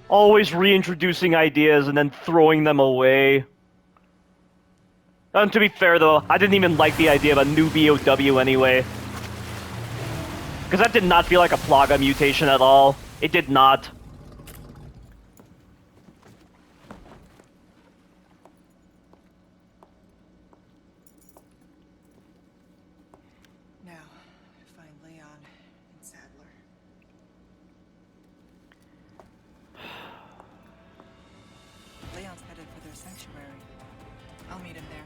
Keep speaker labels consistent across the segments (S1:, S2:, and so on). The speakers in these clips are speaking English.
S1: Always reintroducing ideas and then throwing them away. And to be fair though, I didn't even like the idea of a new BOW anyway. Because that did not feel like a Plaga mutation at all. It did not.
S2: Now, find Leon and Sadler. Leon's headed for their sanctuary. I'll meet him there.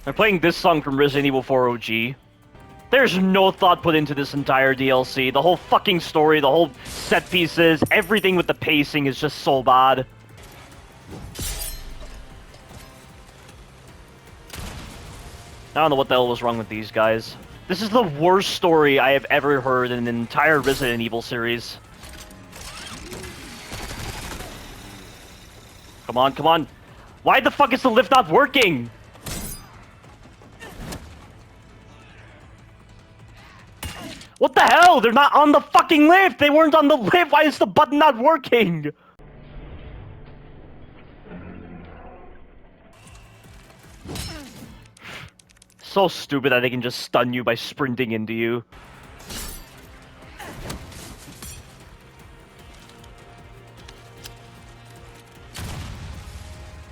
S1: They're playing this song from Resident Evil 4 OG. There's no thought put into this entire DLC. The whole fucking story, the whole set pieces, everything with the pacing is just so bad. I don't know what the hell was wrong with these guys. This is the worst story I have ever heard in an entire Resident Evil series. Come on, come on. Why the fuck is the lift not working? What the hell? They're not on the fucking lift! They weren't on the lift! Why is the button not working? So stupid that they can just stun you by sprinting into you.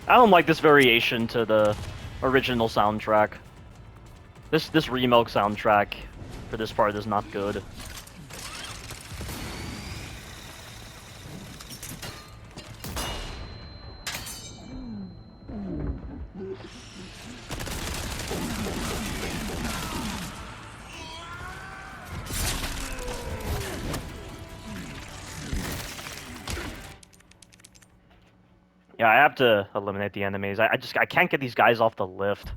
S1: I don't like this variation to the original soundtrack. This Remilk soundtrack for this part is not good. Yeah, I have to eliminate the enemies. I can't get these guys off the lift.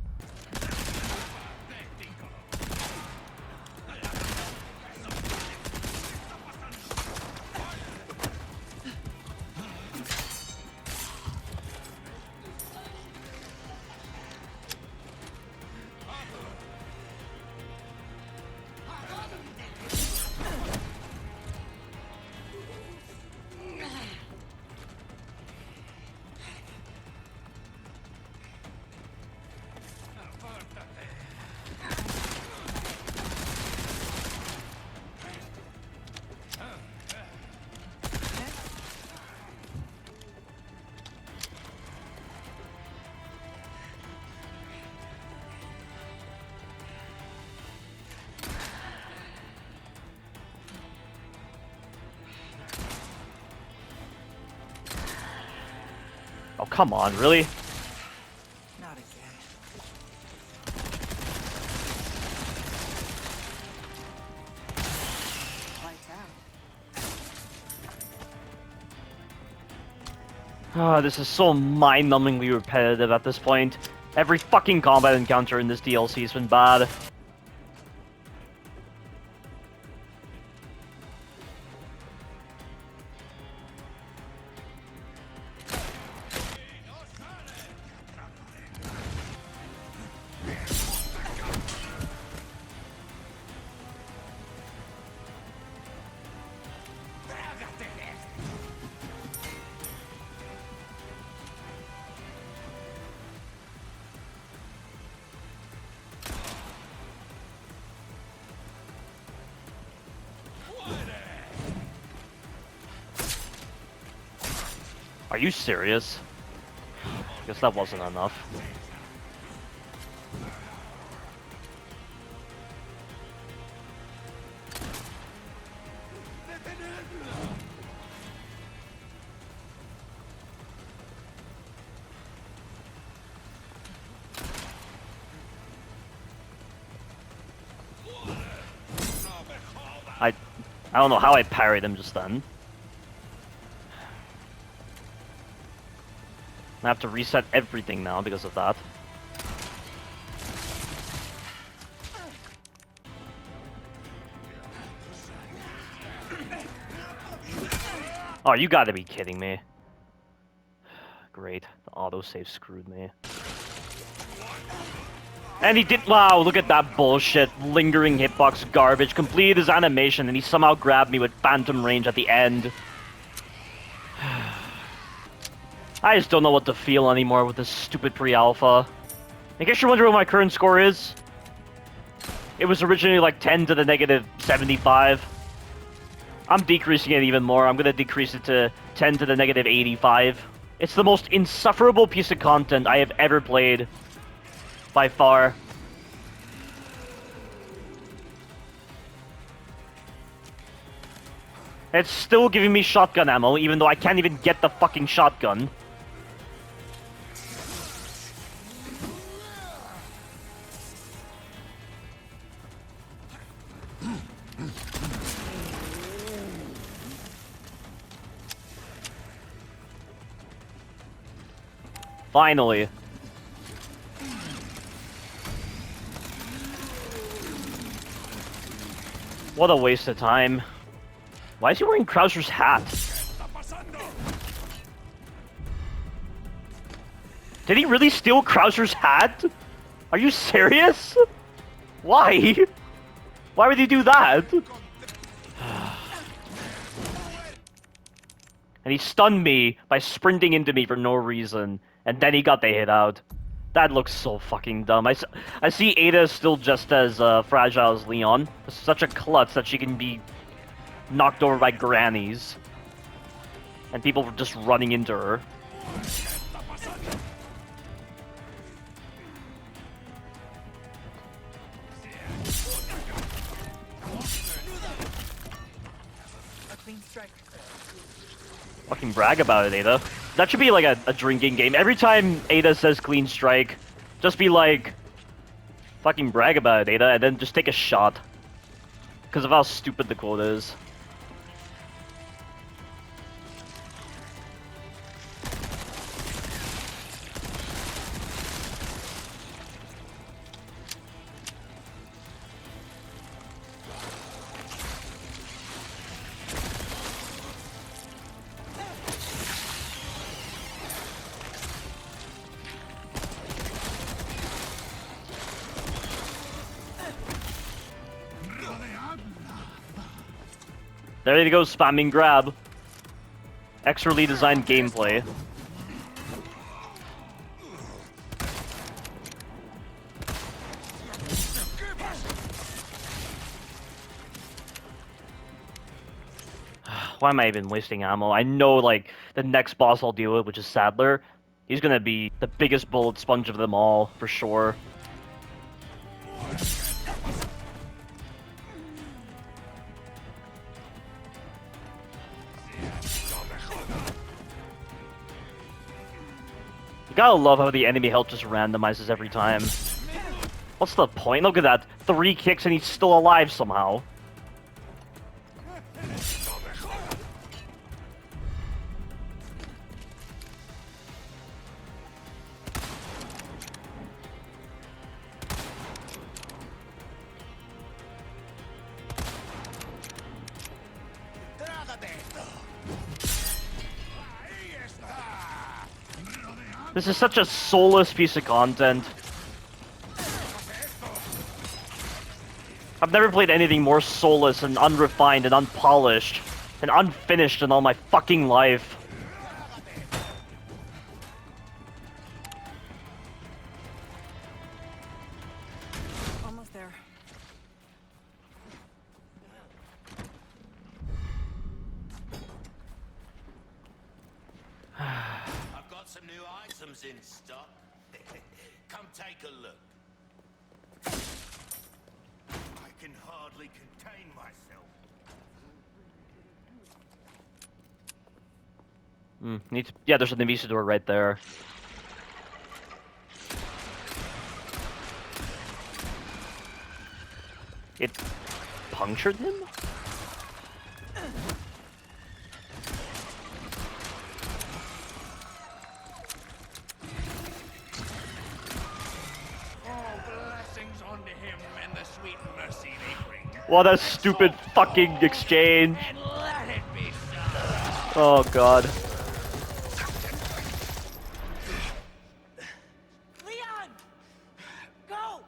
S1: Oh, come on, really?
S2: Not again. Lights out.
S1: Ah, this is so mind-numbingly repetitive at this point. Every fucking combat encounter in this DLC has been bad. Are you serious? Guess that wasn't enough. I don't know how I parried him just then. I have to reset everything now because of that. Oh, you gotta be kidding me. Great. The autosave screwed me. And he did. Wow, look at that bullshit. Lingering hitbox garbage. Completed his animation and he somehow grabbed me with phantom range at the end. I just don't know what to feel anymore with this stupid pre-alpha. I guess you're wondering what my current score is? It was originally like 10 to the negative 75. I'm decreasing it even more. I'm gonna decrease it to 10 to the negative 85. It's the most insufferable piece of content I have ever played. By far. It's still giving me shotgun ammo, even though I can't even get the fucking shotgun. Finally. What a waste of time. Why is he wearing Krauser's hat? Did he really steal Krauser's hat? Are you serious? Why? Why would he do that? And he stunned me by sprinting into me for no reason. And then he got the hit out. That looks so fucking dumb. I see Ada is still just as fragile as Leon. Such a klutz that she can be knocked over by grannies. And people were just running into her.
S2: A clean strike.
S1: Fucking brag about it, Ada. That should be like a drinking game. Every time Ada says clean strike, just be like, fucking brag about it, Ada, and then just take a shot. Because of how stupid the quote is. There you go, spamming grab. Expertly designed gameplay. Why am I even wasting ammo? I know, like, the next boss I'll deal with, which is Sadler, he's gonna be the biggest bullet sponge of them all, for sure. You gotta love how the enemy health just randomizes every time. What's the point? Look at that. 3 kicks and he's still alive somehow. This is such a soulless piece of content. I've never played anything more soulless and unrefined and unpolished and unfinished in all my fucking life.
S2: Almost there.
S3: I've got some new items in stock. Come take a look. I can hardly contain myself.
S1: Yeah, there's an Nemisa door right there. It punctured him?
S3: Blessings onto him and the sweet mercy they bring.
S1: What a stupid fucking exchange.
S3: And let it be so.
S1: Oh god.
S2: Leon! Go!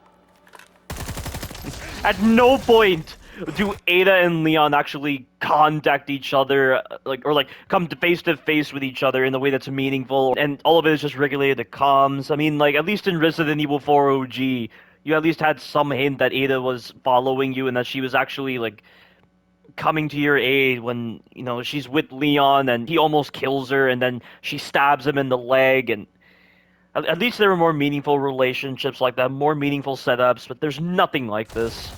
S1: At no point do Ada and Leon actually contact each other, or come to face with each other in a way that's meaningful, and all of it is just regulated to comms. I mean, like, at least in Resident Evil 4 OG, you at least had some hint that Ada was following you and that she was actually, like, coming to your aid when, you know, she's with Leon and he almost kills her and then she stabs him in the leg, and at least there were more meaningful relationships like that, more meaningful setups, but there's nothing like this.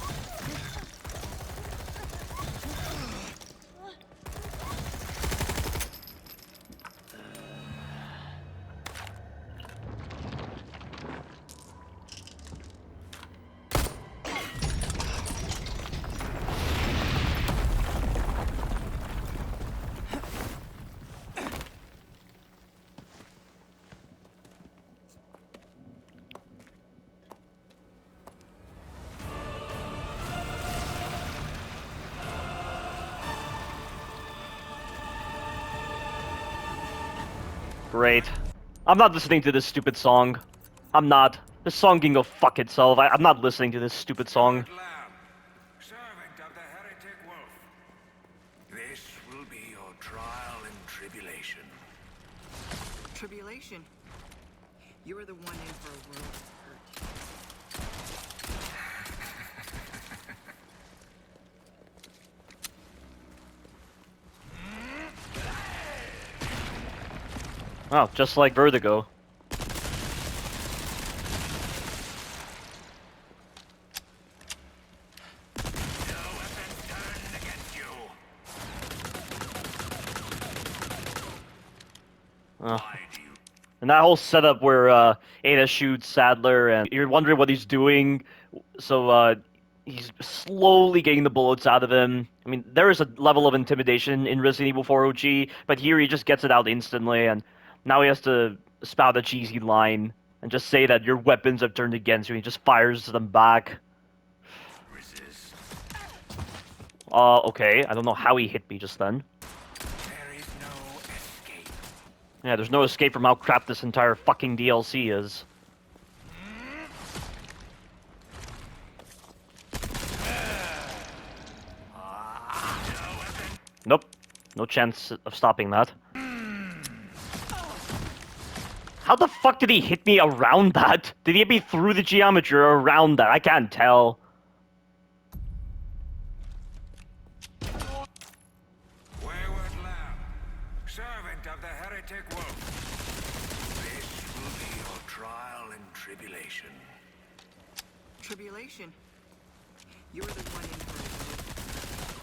S1: Great. I'm not listening to this stupid song. I'm not. This song can go fuck itself. I'm not listening to this stupid song.
S4: Lamb, servant of the heretic wolf. This will be your trial and tribulation.
S2: Tribulation. You are the one in for a world of hurt.
S1: Oh, just like Vertigo. And that whole setup where Ada shoots Sadler and you're wondering what he's doing, so he's slowly getting the bullets out of him. I mean, there is a level of intimidation in Resident Evil 4 OG, but here he just gets it out instantly, and now he has to spout a cheesy line and just say that your weapons have turned against you, and he just fires them back.
S4: Resist.
S1: Okay, I don't know how he hit me just then.
S4: There is no escape.
S1: Yeah, there's no escape from how crap this entire fucking DLC is. Nope. No chance of stopping that. How the fuck did he hit me around that? Did he hit me through the geometry or around that? I can't tell.
S4: Wayward lamb, servant of the heretic wolf. This will be your trial and tribulation.
S2: Tribulation. You are the one in for a world of hurt.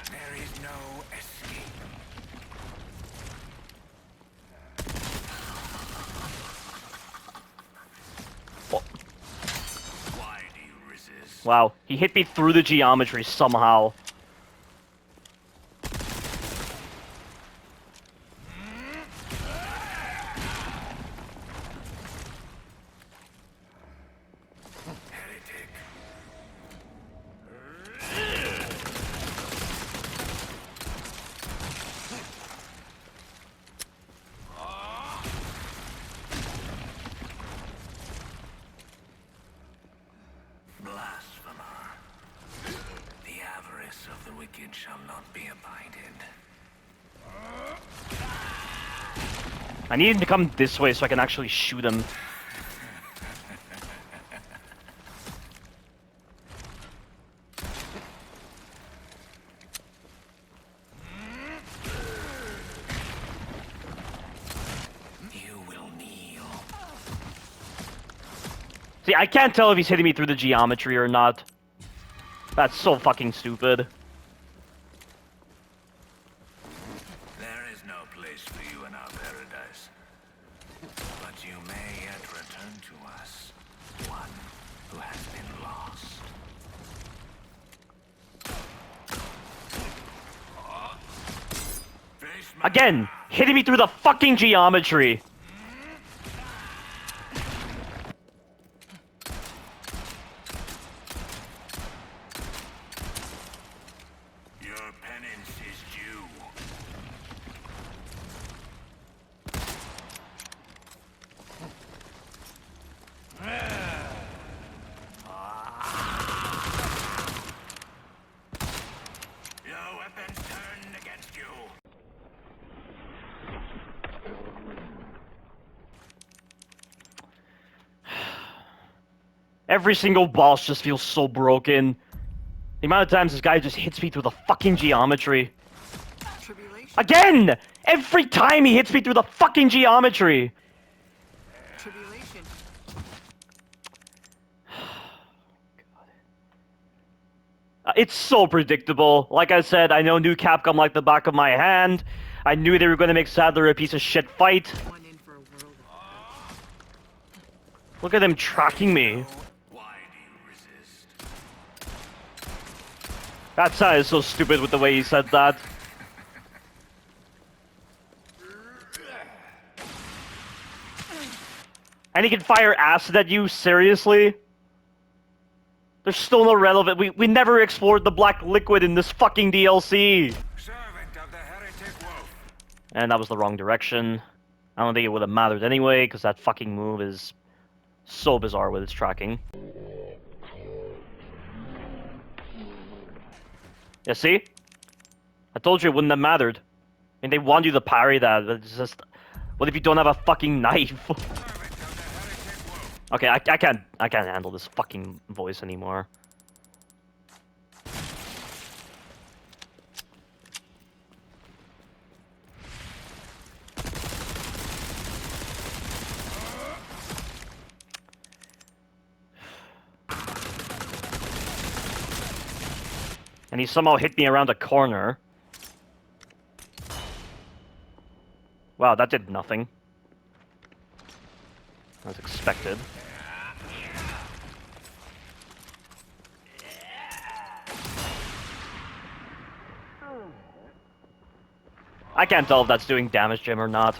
S4: There is no escape. Why do you resist?
S1: Wow, he hit me through the geometry somehow.
S4: Heretic. Blasphemer. The avarice of the wicked shall not be abided.
S1: I need him to come this way so I can actually shoot him.
S4: You will kneel.
S1: See, I can't tell if he's hitting me through the geometry or not. That's so fucking stupid.
S4: There is no place for you in our paradise. But you may yet return to us, one who has been lost. Face my
S1: Again, hitting me through the fucking geometry. Every single boss just feels so broken. The amount of times this guy just hits me through the fucking geometry.
S2: Tribulation.
S1: Again! Every time he hits me through the fucking geometry!
S2: Tribulation.
S1: It's so predictable. Like I said, I know new Capcom like the back of my hand. I knew they were going to make Sadler a piece of shit fight.
S2: One in for a world of
S1: Look at them tracking me.
S4: Why do you resist?
S1: That sounded so stupid with the way he said that. And he can fire acid at you? Seriously? There's still no relevant. We never explored the black liquid in this fucking DLC.
S4: Servant of the heretic wolf.
S1: And that was the wrong direction. I don't think it would have mattered anyway, because that fucking move is so bizarre with its tracking. Yeah, see? I told you it wouldn't have mattered. I mean, they want you to parry that, but it's just... What if you don't have a fucking knife? Okay, I can't handle this fucking voice anymore. And he somehow hit me around a corner. Wow, that did nothing. As expected. I can't tell if that's doing damage to him or not.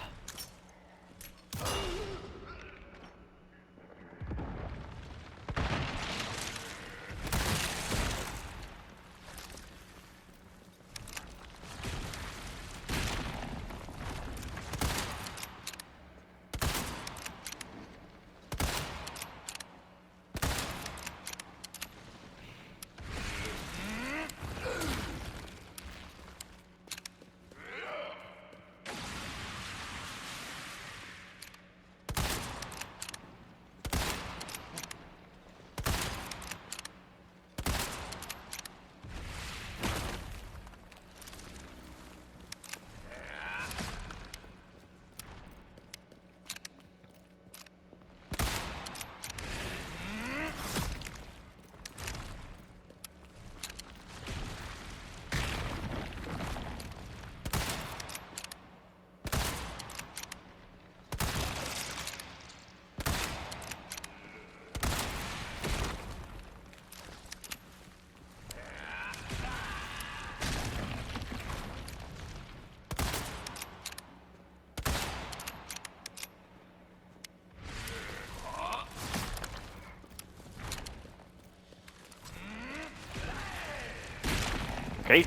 S1: Okay,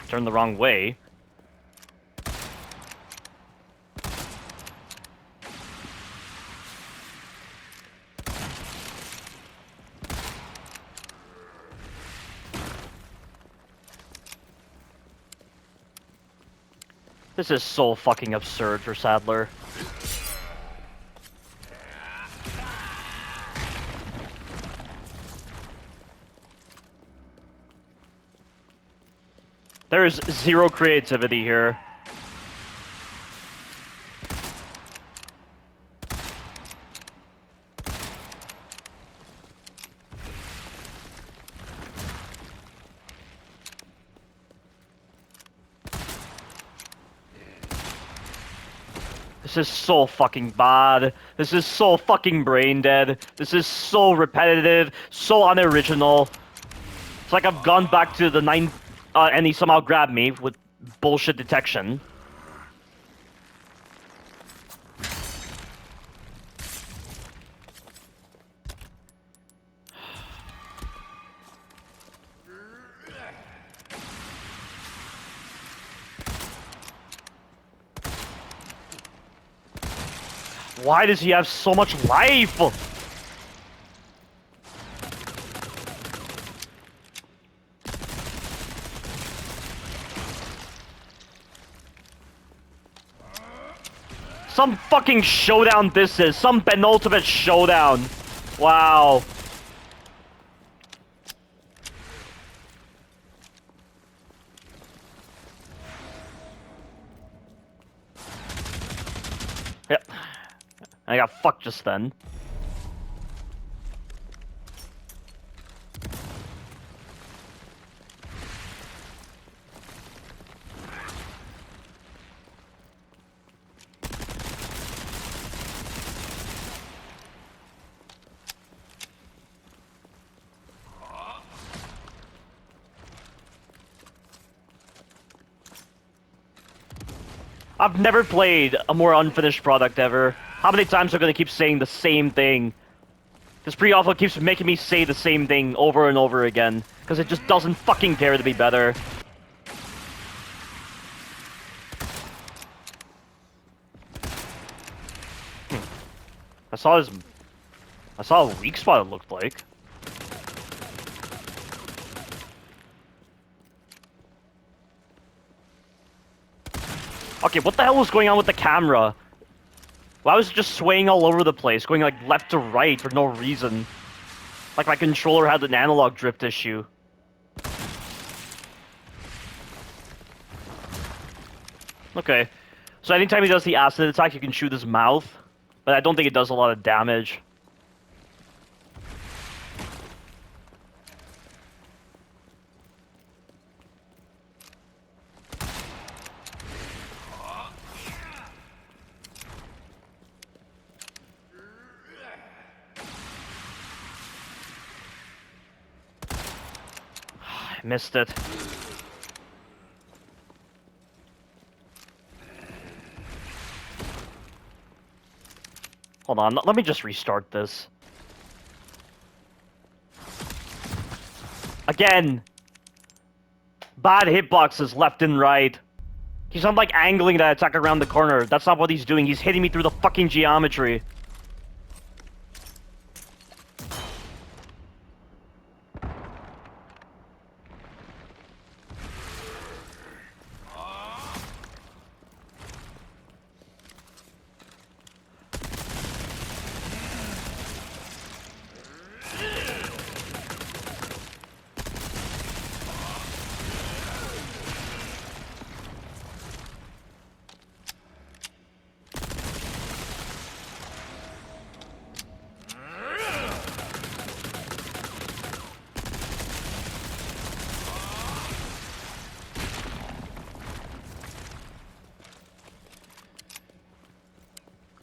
S1: turned the wrong way. This is so fucking absurd for Sadler. There is zero creativity here. This is so fucking bad. This is so fucking brain dead. This is so repetitive, so unoriginal. It's like I've gone back to the and he somehow grabbed me with bullshit detection. Why does he have so much life? Some fucking showdown this is. Some penultimate showdown. Wow. I got fucked just then. I've never played a more unfinished product ever. How many times are we gonna keep saying the same thing? This pre-alpha keeps making me say the same thing over and over again, because it just doesn't fucking care to be better. I saw a weak spot, it looked like. Okay, what the hell was going on with the camera? Why was it just swaying all over the place, going like left to right for no reason? Like my controller had an analog drift issue. Okay, so anytime he does the acid attack, you can shoot his mouth, but I don't think it does a lot of damage. I missed it. Hold on, let me just restart this. Again! Bad hitboxes left and right. He's not like angling that attack around the corner. That's not what he's doing. He's hitting me through the fucking geometry.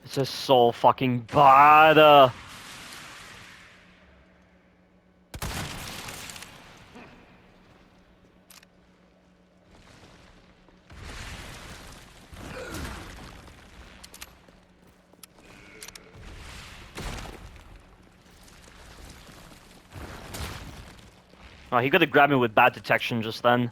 S1: It's just so fucking bad. Oh, he could have grabbed me with bad detection just then.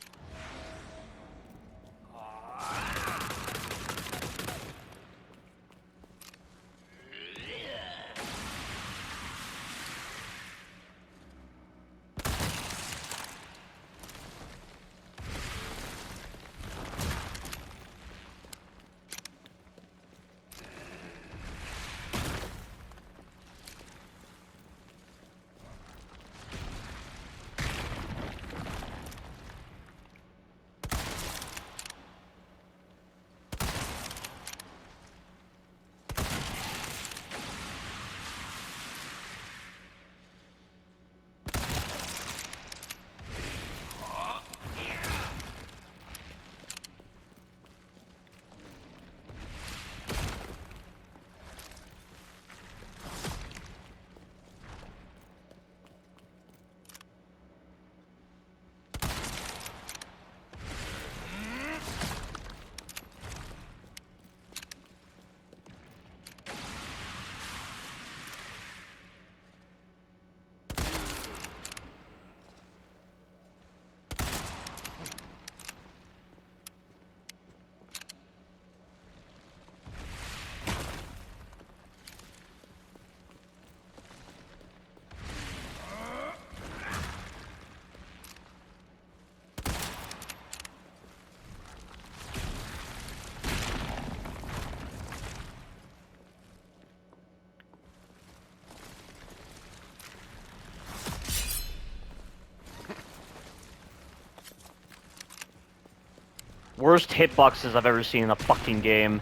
S1: Worst hitboxes I've ever seen in a fucking game.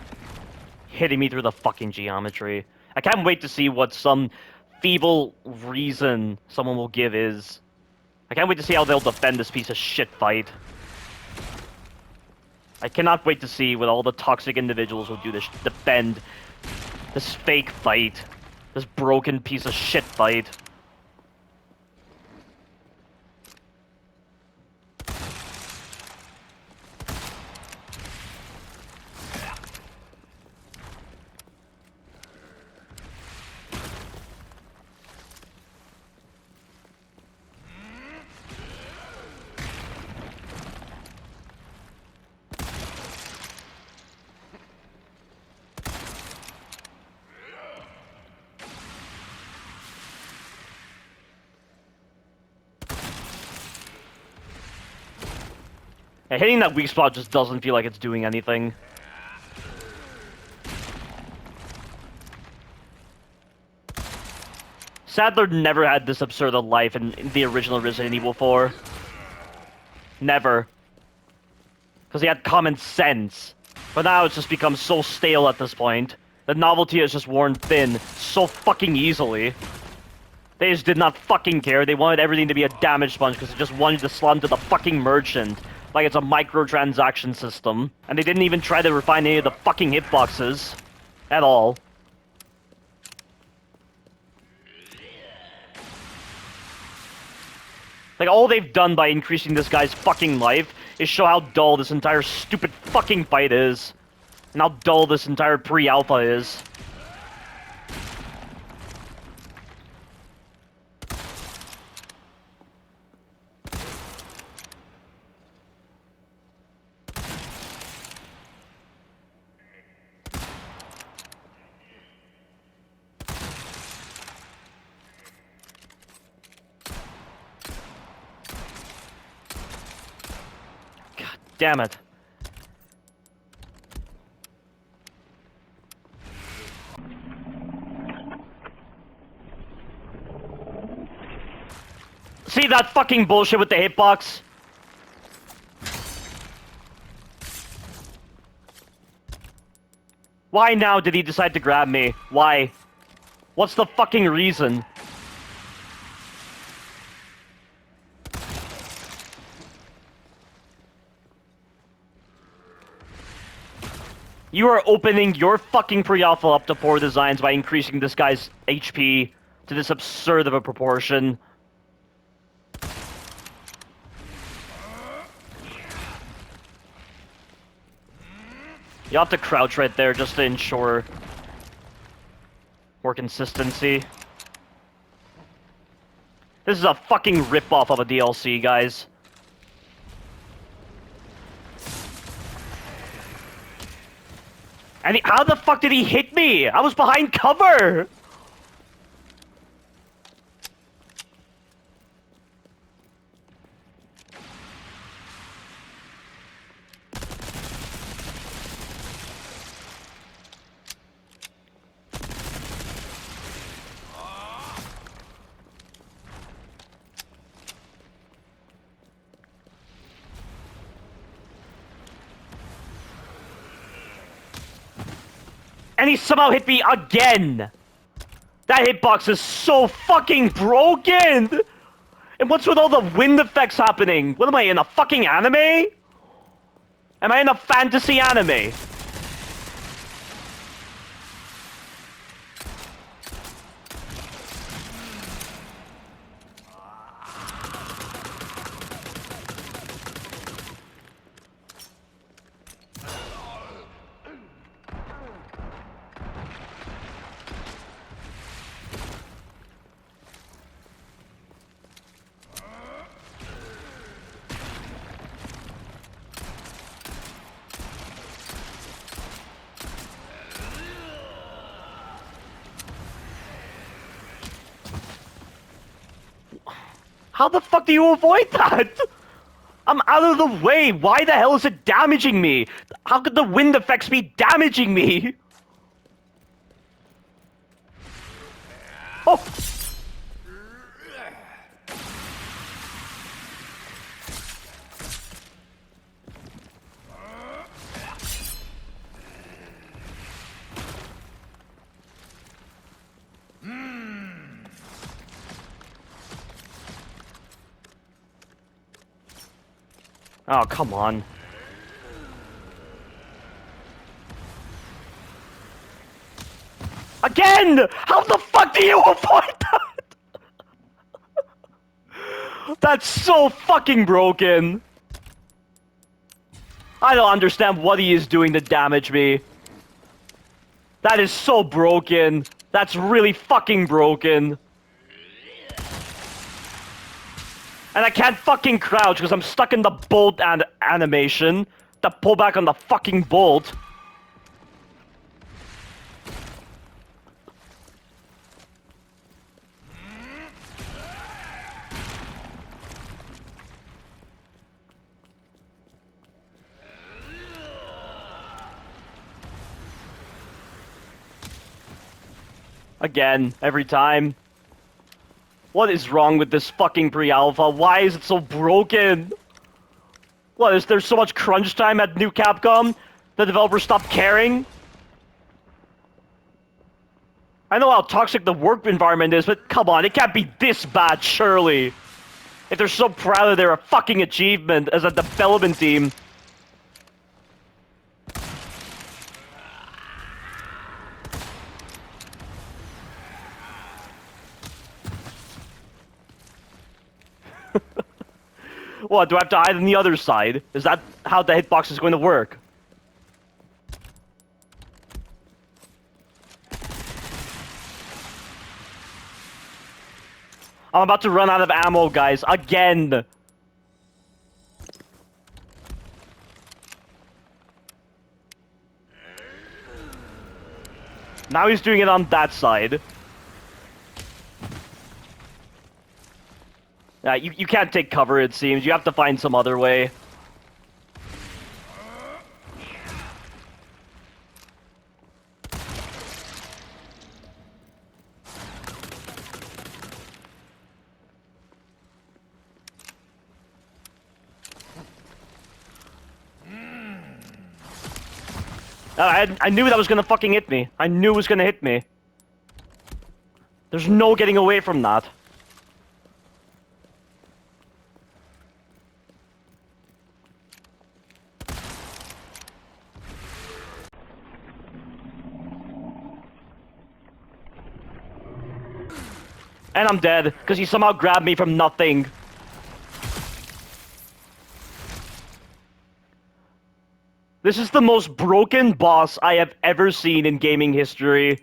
S1: Hitting me through the fucking geometry. I can't wait to see what some feeble reason someone will give is. I can't wait to see how they'll defend this piece of shit fight. I cannot wait to see what all the toxic individuals will do to defend this fake fight. This broken piece of shit fight. Yeah, hitting that weak spot just doesn't feel like it's doing anything. Sadler never had this absurd a life in the original Resident Evil 4. Never. Because he had common sense. But now it's just become so stale at this point. The novelty has just worn thin so fucking easily. They just did not fucking care. They wanted everything to be a damage sponge because they just wanted to slot into the fucking merchant. Like it's a microtransaction system. And they didn't even try to refine any of the fucking hitboxes. At all. Like, all they've done by increasing this guy's fucking life is show how dull this entire stupid fucking fight is. And how dull this entire pre-alpha is. Damn it. See that fucking bullshit with the hitbox? Why now did he decide to grab me? Why? What's the fucking reason? You are opening your fucking pre-alpha up to poor designs by increasing this guy's HP to this absurd of a proportion. You have to crouch right there just to ensure more consistency. This is a fucking rip-off of a DLC, guys. And how the fuck did he hit me? I was behind cover! And he somehow hit me again! That hitbox is so fucking broken! And what's with all the wind effects happening? What am I, in a fucking anime? Am I in a fantasy anime? How the fuck do you avoid that? I'm out of the way. Why the hell is it damaging me? How could the wind effects be damaging me? Oh! Oh, come on. Again! How the fuck do you avoid that? That's so fucking broken. I don't understand what he is doing to damage me. That is so broken. That's really fucking broken. And I can't fucking crouch because I'm stuck in the bolt animation. To pull back on the fucking bolt. Again, every time. What is wrong with this fucking pre-alpha? Why is it so broken? What, is there so much crunch time at new Capcom? The developers stopped caring? I know how toxic the work environment is, but come on, it can't be this bad, surely. If they're so proud of their fucking achievement as a development team. What, do I have to hide on the other side? Is that how the hitbox is going to work? I'm about to run out of ammo, guys. Again! Now he's doing it on that side. You can't take cover, it seems. You have to find some other way. I knew that was gonna fucking hit me. I knew it was gonna hit me. There's no getting away from that. And I'm dead, because he somehow grabbed me from nothing. This is the most broken boss I have ever seen in gaming history.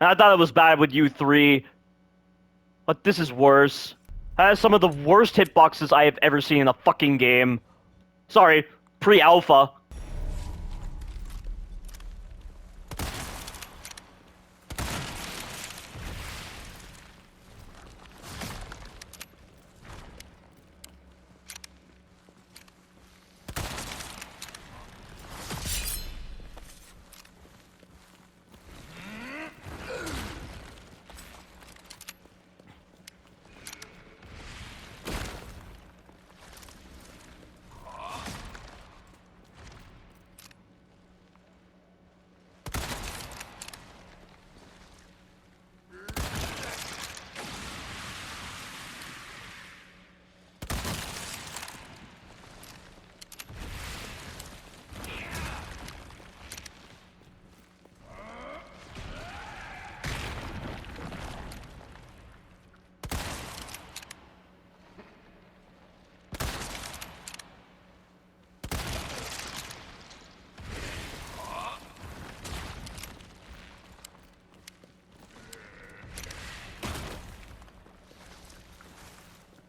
S1: And I thought it was bad with you three. But this is worse. That is some of the worst hitboxes I have ever seen in a fucking game. Sorry, pre-alpha.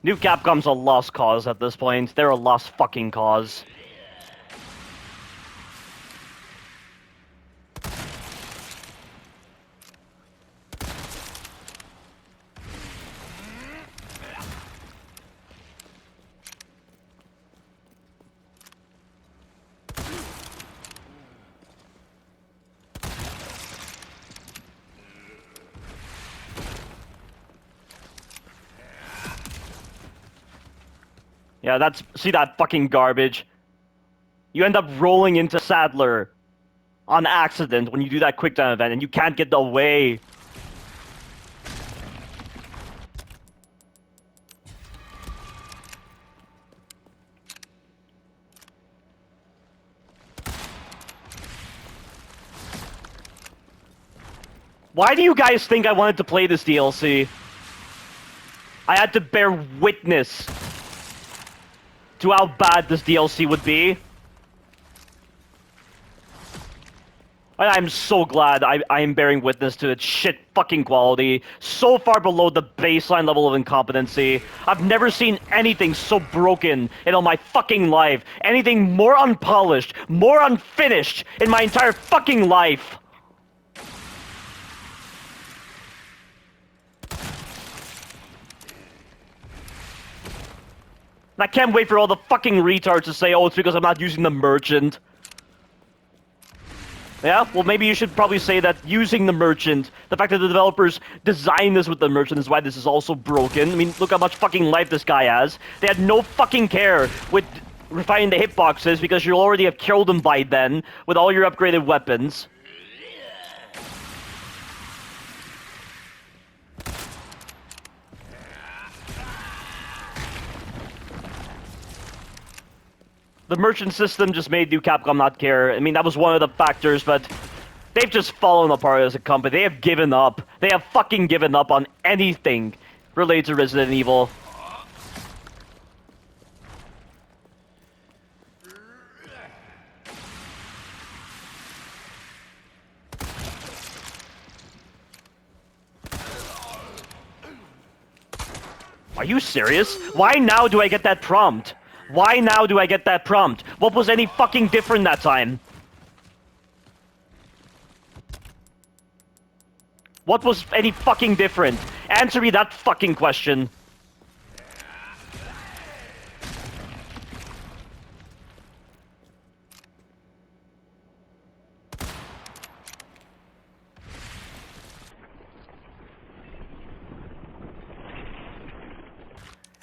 S1: New Capcom's a lost cause at this point. They're a lost fucking cause. Yeah, see that fucking garbage? You end up rolling into Sadler on accident when you do that quick time event and you can't get away. Why do you guys think I wanted to play this DLC? I had to bear witness to how bad this DLC would be. I'm so glad I am bearing witness to its shit fucking quality. So far below the baseline level of incompetency. I've never seen anything so broken in all my fucking life. Anything more unpolished, more unfinished in my entire fucking life. And I can't wait for all the fucking retards to say, oh, it's because I'm not using the merchant. Yeah, well, maybe you should probably say that using the merchant, the fact that the developers designed this with the merchant is why this is also broken. I mean, look how much fucking life this guy has. They had no fucking care with refining the hitboxes because you'll already have killed him by then with all your upgraded weapons. The merchant system just made New Capcom not care. I mean, that was one of the factors, but they've just fallen apart as a company. They have given up. They have fucking given up on anything related to Resident Evil. Are you serious? Why now do I get that prompt? Why now do I get that prompt? What was any fucking different that time? What was any fucking different? Answer me that fucking question.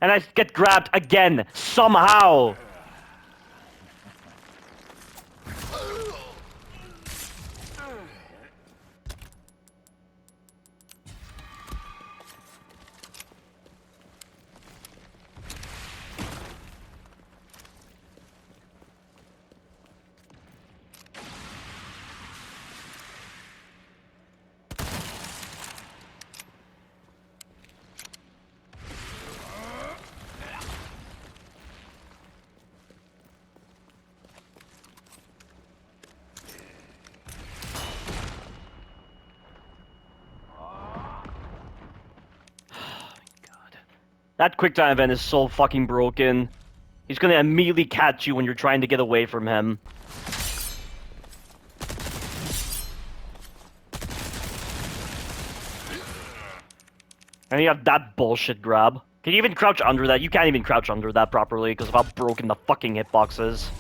S1: And I get grabbed again, somehow. That QuickTime event is so fucking broken. He's gonna immediately catch you when you're trying to get away from him. And you have that bullshit grab. Can you even crouch under that? You can't even crouch under that properly because of how broken the fucking hitbox is.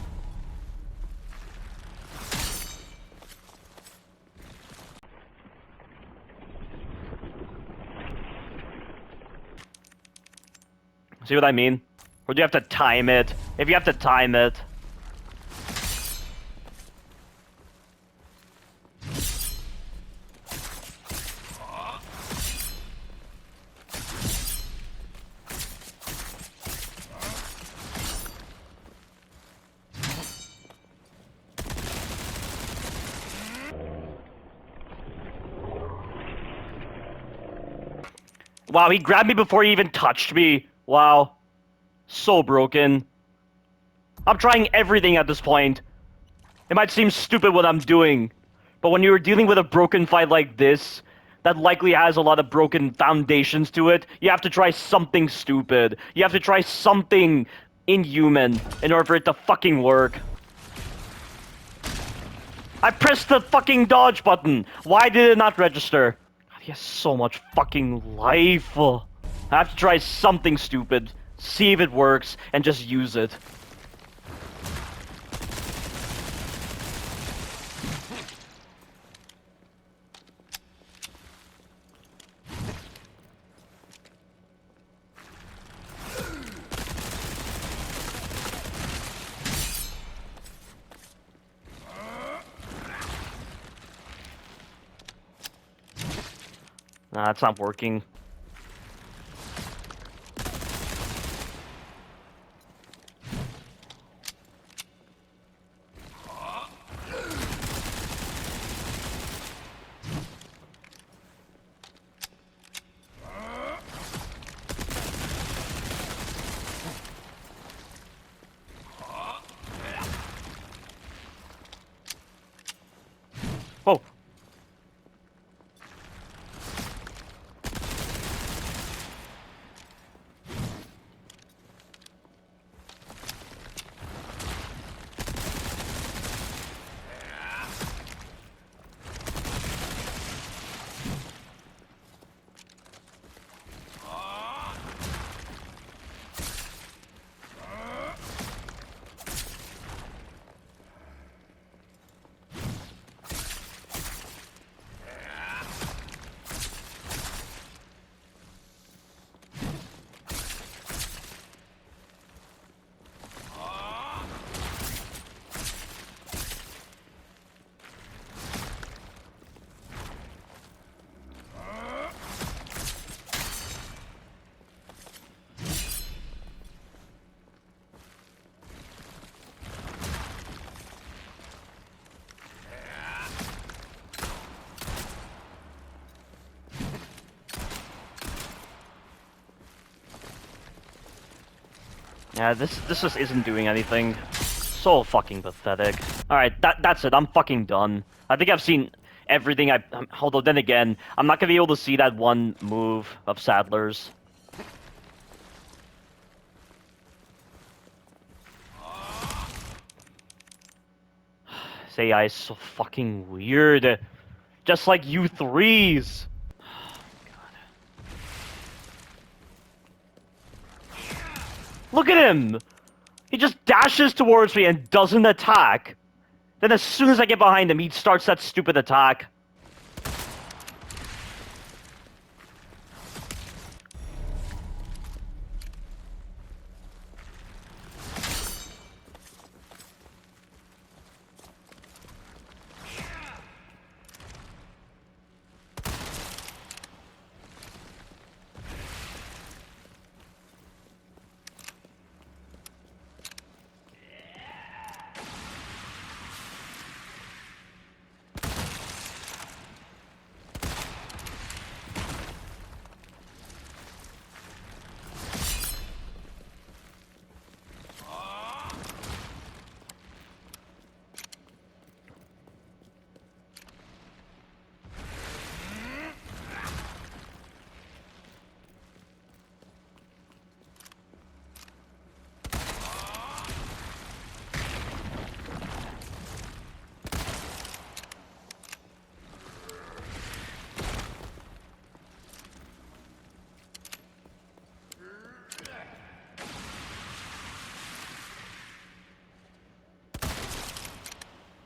S1: See what I mean? Or do you have to time it? If you have to time it. Wow, he grabbed me before he even touched me. Wow. So broken. I'm trying everything at this point. It might seem stupid what I'm doing, but when you're dealing with a broken fight like this, that likely has a lot of broken foundations to it, you have to try something stupid. You have to try something inhuman in order for it to fucking work. I pressed the fucking dodge button. Why did it not register? God, he has so much fucking life. I have to try something stupid, see if it works, and just use it. Nah, it's not working. Yeah, this just isn't doing anything. So fucking pathetic. Alright, that's it. I'm fucking done. I think I've seen everything although then again, I'm not gonna be able to see that one move of Sadler's. This AI is so fucking weird. Just like you threes. Look at him! He just dashes towards me and doesn't attack. Then as soon as I get behind him, he starts that stupid attack.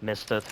S1: Missed it.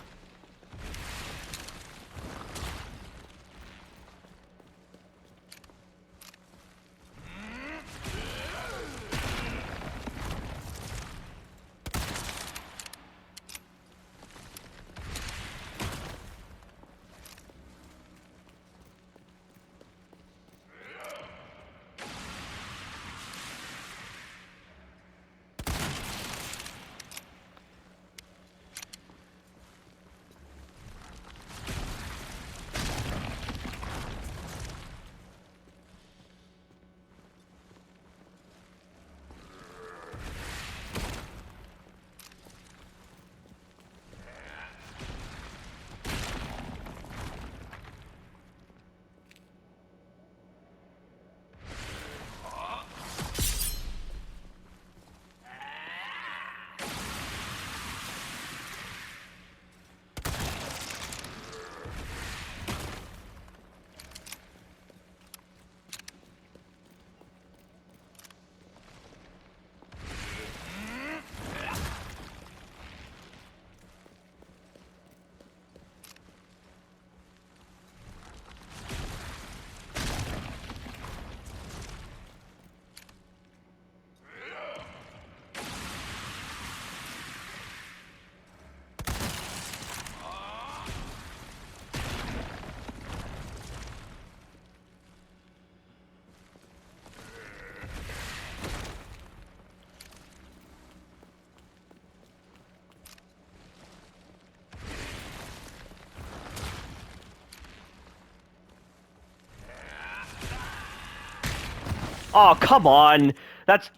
S1: Oh, come on! That's...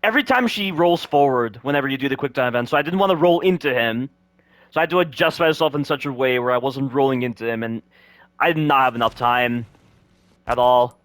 S1: Every time she rolls forward whenever you do the quick time event, so I didn't want to roll into him. So I had to adjust myself in such a way where I wasn't rolling into him, and I did not have enough time at all.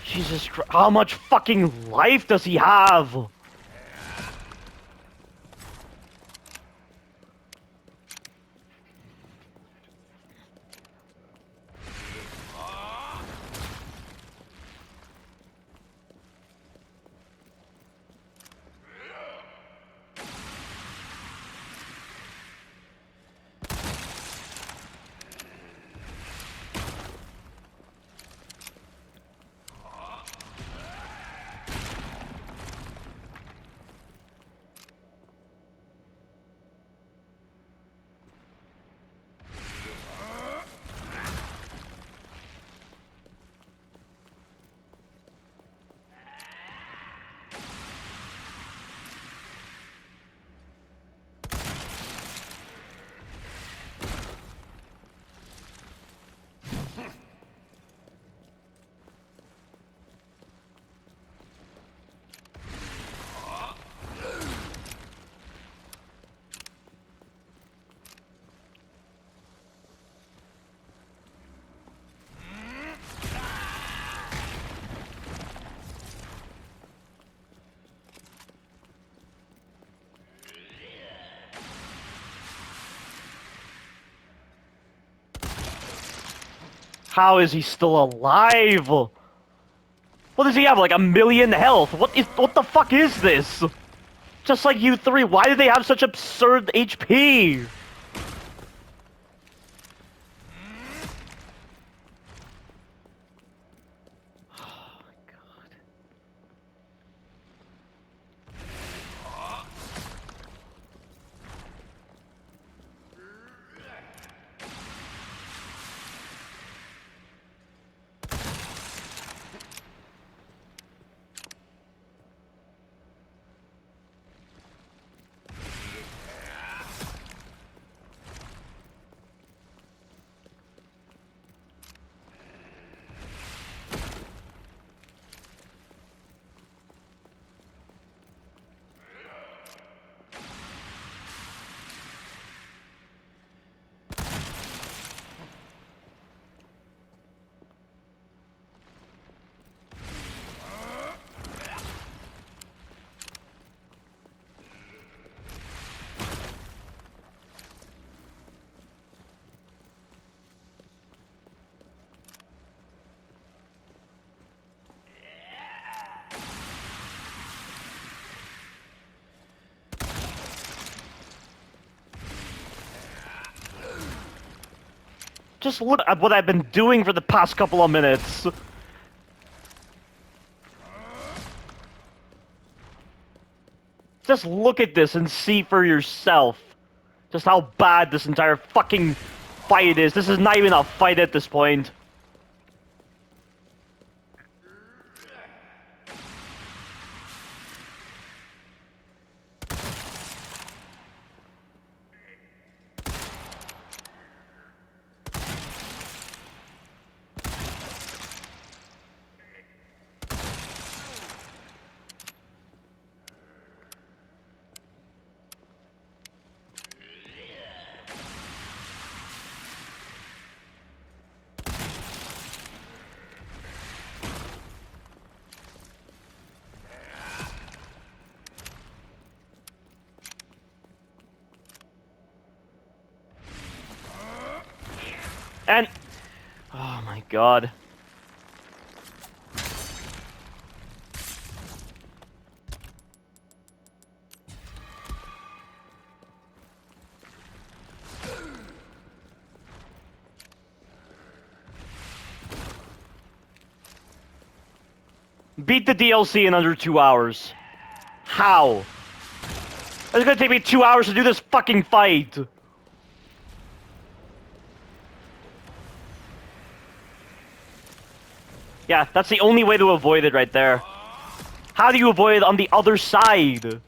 S1: Jesus Christ, how much fucking life does he have? How is he still alive? What does he have, like 1,000,000 health? What the fuck is this? Just like you three, why do they have such absurd HP? Just look at what I've been doing for the past couple of minutes. Just look at this and see for yourself just how bad this entire fucking fight is. This is not even a fight at this point. And... oh my god. Beat the DLC in under 2 hours. How? It's gonna take me 2 hours to do this fucking fight. Yeah, that's the only way to avoid it right there. How do you avoid it on the other side?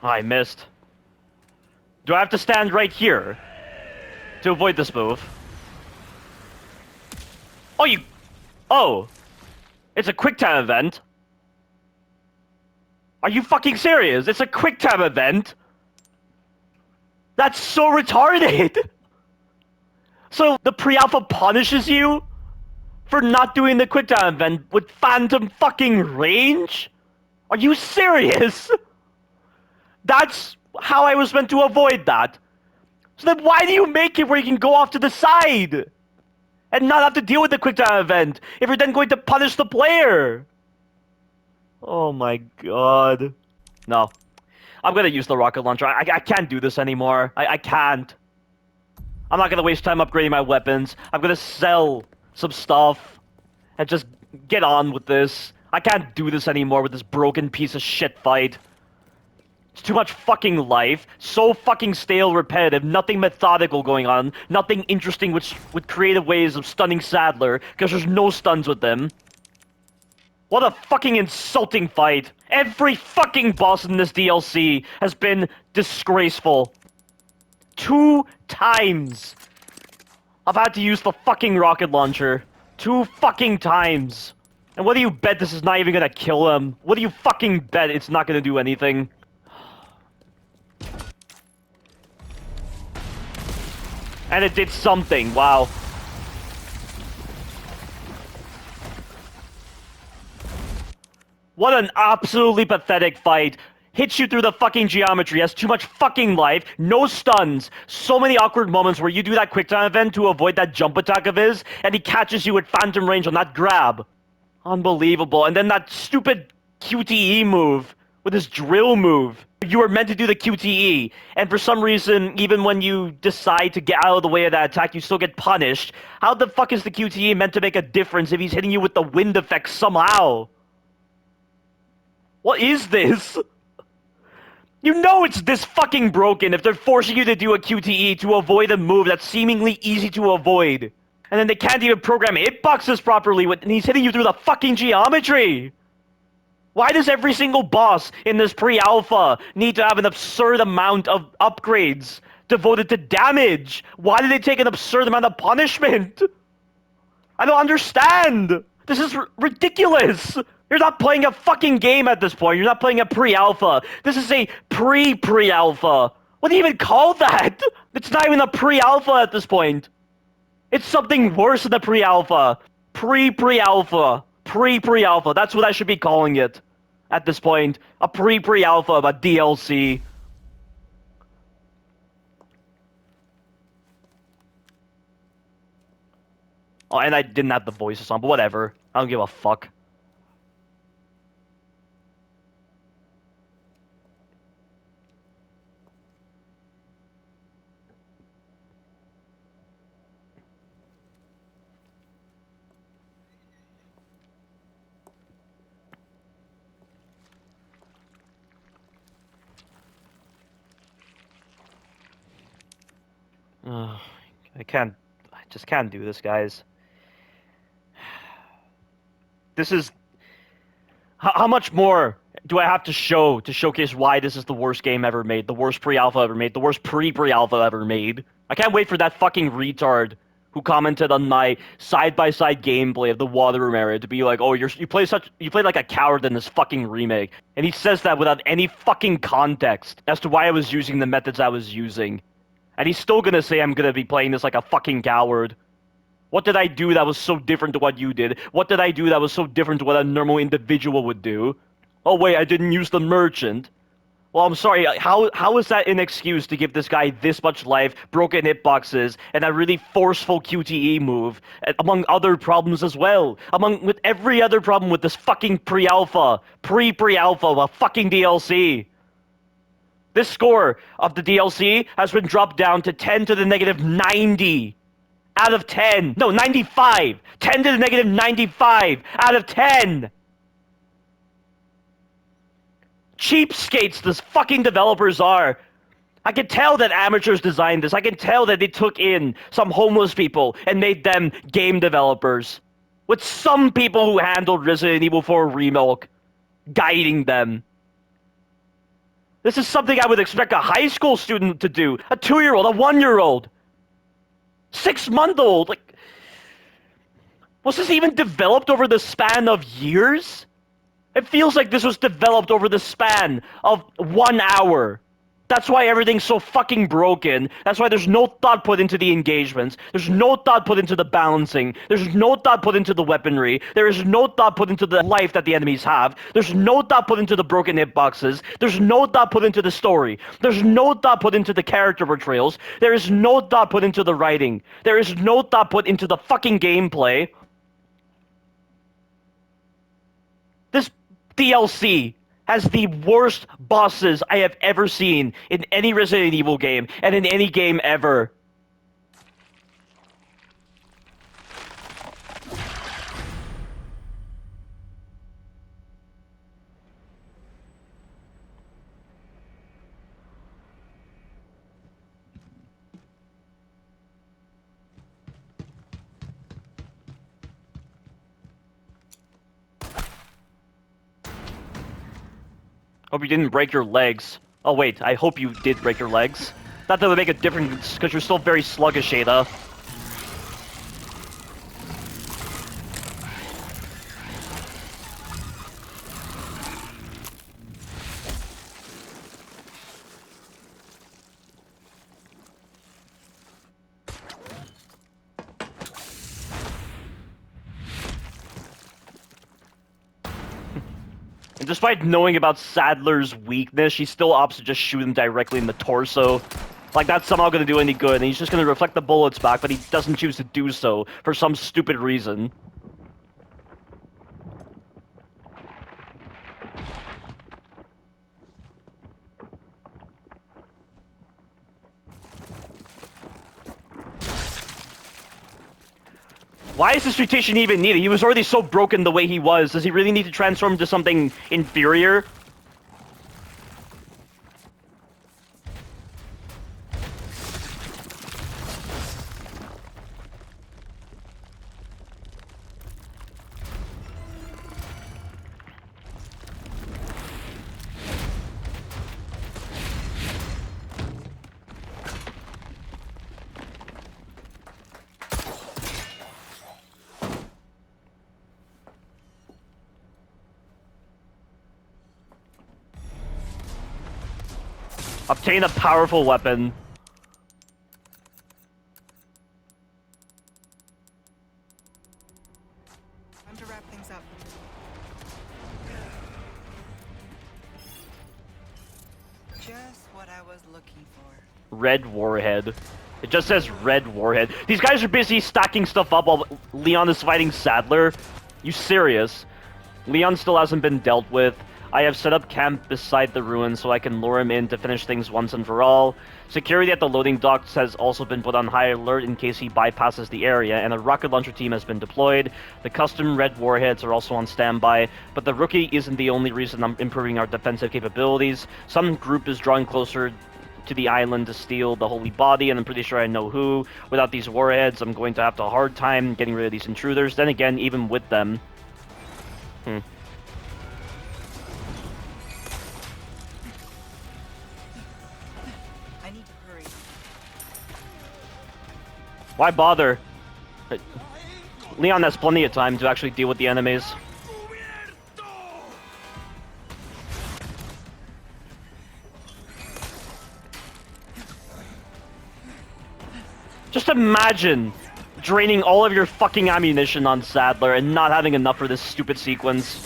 S1: Oh, I missed. Do I have to stand right here to avoid this move? Oh, you... oh. It's a quick time event. Are you fucking serious? It's a quick time event? That's so retarded! So the pre-alpha punishes you for not doing the quick time event with phantom fucking range? Are you serious? That's how I was meant to avoid that. So then why do you make it where you can go off to the side? And not have to deal with the quick time event if you're then going to punish the player? Oh my god. No. I'm gonna use the rocket launcher. I can't do this anymore. I can't. I'm not gonna waste time upgrading my weapons. I'm gonna sell some stuff and just get on with this. I can't do this anymore with this broken piece of shit fight. It's too much fucking life. So fucking stale, repetitive. Nothing methodical going on. Nothing interesting with creative ways of stunning Sadler, because there's no stuns with them. What a fucking insulting fight. Every fucking boss in this DLC has been disgraceful. 2 times. I've had to use the fucking rocket launcher. 2 fucking times. And what do you bet this is not even gonna kill him? What do you fucking bet it's not gonna do anything? And it did something, wow. What an absolutely pathetic fight. Hits you through the fucking geometry, has too much fucking life, no stuns, so many awkward moments where you do that quick time event to avoid that jump attack of his, and he catches you at phantom range on that grab. Unbelievable. And then that stupid QTE move with his drill move. You were meant to do the QTE, and for some reason, even when you decide to get out of the way of that attack, you still get punished. How the fuck is the QTE meant to make a difference if he's hitting you with the wind effect somehow? What is this? You know it's this fucking broken if they're forcing you to do a QTE to avoid a move that's seemingly easy to avoid. And then they can't even program hitboxes properly and he's hitting you through the fucking geometry! Why does every single boss in this pre-alpha need to have an absurd amount of upgrades devoted to damage? Why do they take an absurd amount of punishment? I don't understand! This is ridiculous! You're not playing a fucking game at this point. You're not playing a pre-alpha. This is a pre-pre-alpha. What do you even call that? It's not even a pre-alpha at this point. It's something worse than a pre-alpha. Pre-pre-alpha. Pre-pre-alpha. That's what I should be calling it at this point. A pre-pre-alpha of a DLC. Oh, and I didn't have the voices on, but whatever. I don't give a fuck. I just can't do this, guys. This is... How much more do I have to show to showcase why this is the worst game ever made, the worst pre-alpha ever made, the worst pre-pre-alpha ever made? I can't wait for that fucking retard who commented on my side-by-side gameplay of the water room area to be like, oh, you played like a coward in this fucking remake. And he says that without any fucking context as to why I was using the methods I was using. And he's still gonna say I'm gonna be playing this like a fucking coward. What did I do that was so different to what you did? What did I do that was so different to what a normal individual would do? Oh wait, I didn't use the merchant. Well, I'm sorry, how is that an excuse to give this guy this much life, broken hitboxes, and a really forceful QTE move, among other problems as well? With every other problem with this fucking pre-alpha, pre-pre-alpha, a fucking DLC. This score of the DLC has been dropped down to 10 to the negative 90 out of 10. No, 95. 10 to the negative 95 out of 10. Cheapskates these fucking developers are. I can tell that amateurs designed this. I can tell that they took in some homeless people and made them game developers. With some people who handled Resident Evil 4 Remilk guiding them. This is something I would expect a high school student to do. A 2-year-old, a 1-year-old. 6-month-old. Like, was this even developed over the span of years? It feels like this was developed over the span of 1 hour. That's why everything's so fucking broken. That's why there's no thought put into the engagements. There's no thought put into the balancing. There's no thought put into the weaponry. There is no thought put into the life that the enemies have. There's no thought put into the broken hitboxes. There's no thought put into the story. There's no thought put into the character portrayals. There is no thought put into the writing. There is no thought put into the fucking gameplay. This DLC has the worst bosses I have ever seen in any Resident Evil game, and in any game ever. Hope you didn't break your legs. Oh wait, I hope you did break your legs. Not that would make a difference, because you're still very sluggish, Ada. And despite knowing about Sadler's weakness, she still opts to just shoot him directly in the torso. Like, that's somehow gonna do any good, and he's just gonna reflect the bullets back, but he doesn't choose to do so for some stupid reason. Why is this mutation even needed? He was already so broken the way he was. Does he really need to transform into something inferior? Obtain a powerful weapon.
S2: Time to wrap things up. Just what I was looking for.
S1: Red Warhead. It just says Red Warhead. These guys are busy stacking stuff up while Leon is fighting Sadler. You serious? Leon still hasn't been dealt with. I have set up camp beside the ruins so I can lure him in to finish things once and for all. Security at the loading docks has also been put on high alert in case he bypasses the area, and a rocket launcher team has been deployed. The custom red warheads are also on standby, but the rookie isn't the only reason I'm improving our defensive capabilities. Some group is drawing closer to the island to steal the holy body, and I'm pretty sure I know who. Without these warheads, I'm going to have a hard time getting rid of these intruders. Then again, even with them...
S2: I need to hurry.
S1: Why bother? Leon has plenty of time to actually deal with the enemies. Just imagine draining all of your fucking ammunition on Sadler and not having enough for this stupid sequence.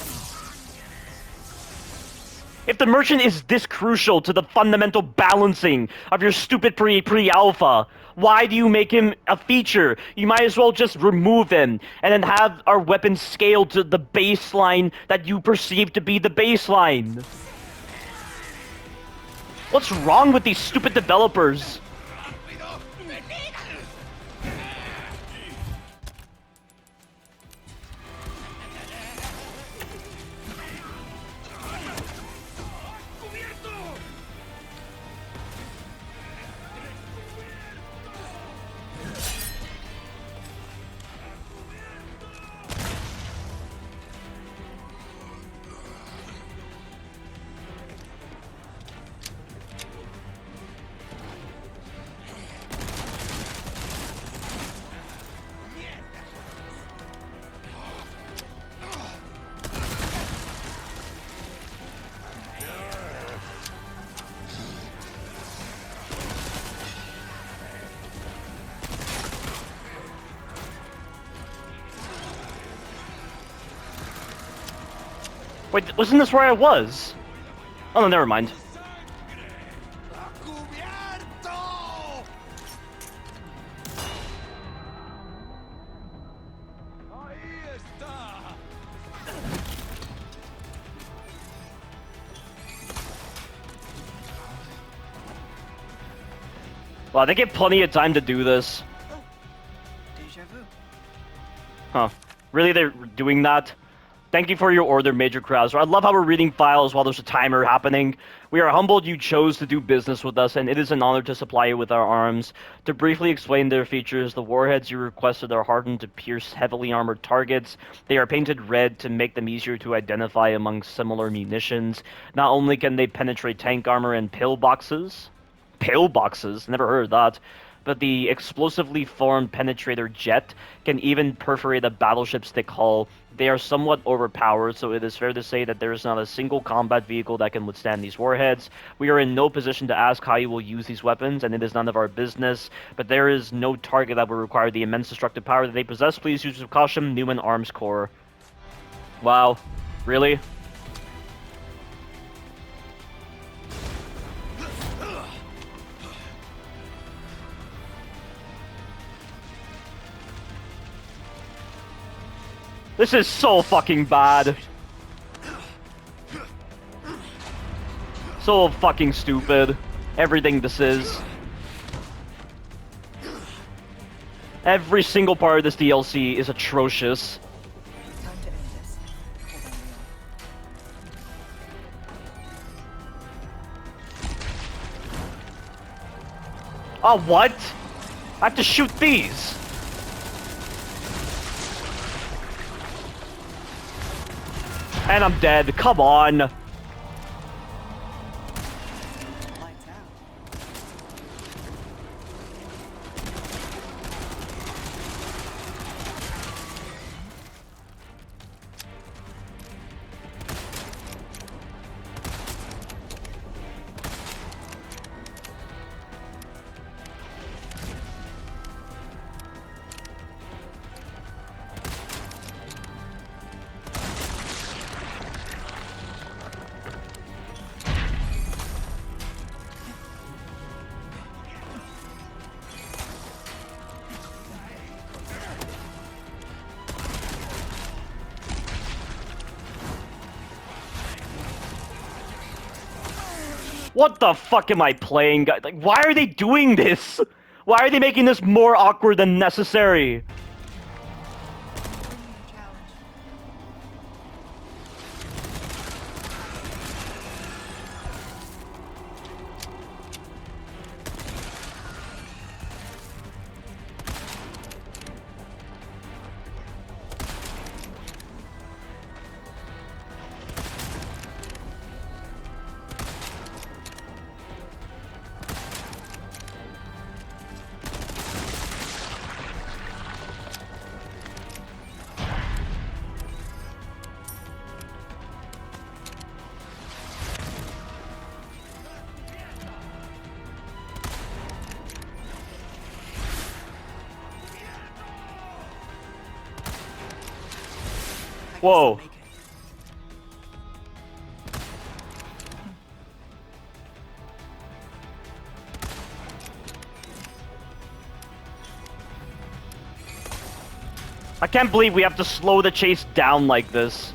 S1: If the merchant is this crucial to the fundamental balancing of your stupid pre-alpha, why do you make him a feature? You might as well just remove him and then have our weapons scaled to the baseline that you perceive to be the baseline. What's wrong with these stupid developers? Wait, wasn't this where I was? Oh no, never mind. Wow, they get plenty of time to do this.
S2: Deja vu.
S1: Huh. Really, they're doing that? Thank you for your order, Major Krauser. I love how we're reading files while there's a timer happening. We are humbled you chose to do business with us, and it is an honor to supply you with our arms. To briefly explain their features, the warheads you requested are hardened to pierce heavily armored targets. They are painted red to make them easier to identify among similar munitions. Not only can they penetrate tank armor and pillboxes, never heard of that, but the explosively formed penetrator jet can even perforate a battleship's thick hull. They are somewhat overpowered, so it is fair to say that there is not a single combat vehicle that can withstand these warheads. We are in no position to ask how you will use these weapons, and it is none of our business, but there is no target that will require the immense destructive power that they possess. Please use with caution, Newman Arms Corps. Wow. Really? This is so fucking bad. So fucking stupid. Everything this is. Every single part of this DLC is atrocious.
S2: Time to end this. Hold on, Leon.
S1: Oh, what? I have to shoot these. And I'm dead. Come on.
S2: Lights out.
S1: What the fuck am I playing? Like, why are they doing this? Why are they making this more awkward than necessary?
S2: Bringing a challenge. I guess
S1: Whoa.
S2: I'll make it.
S1: I can't believe we have to slow the chase down like this.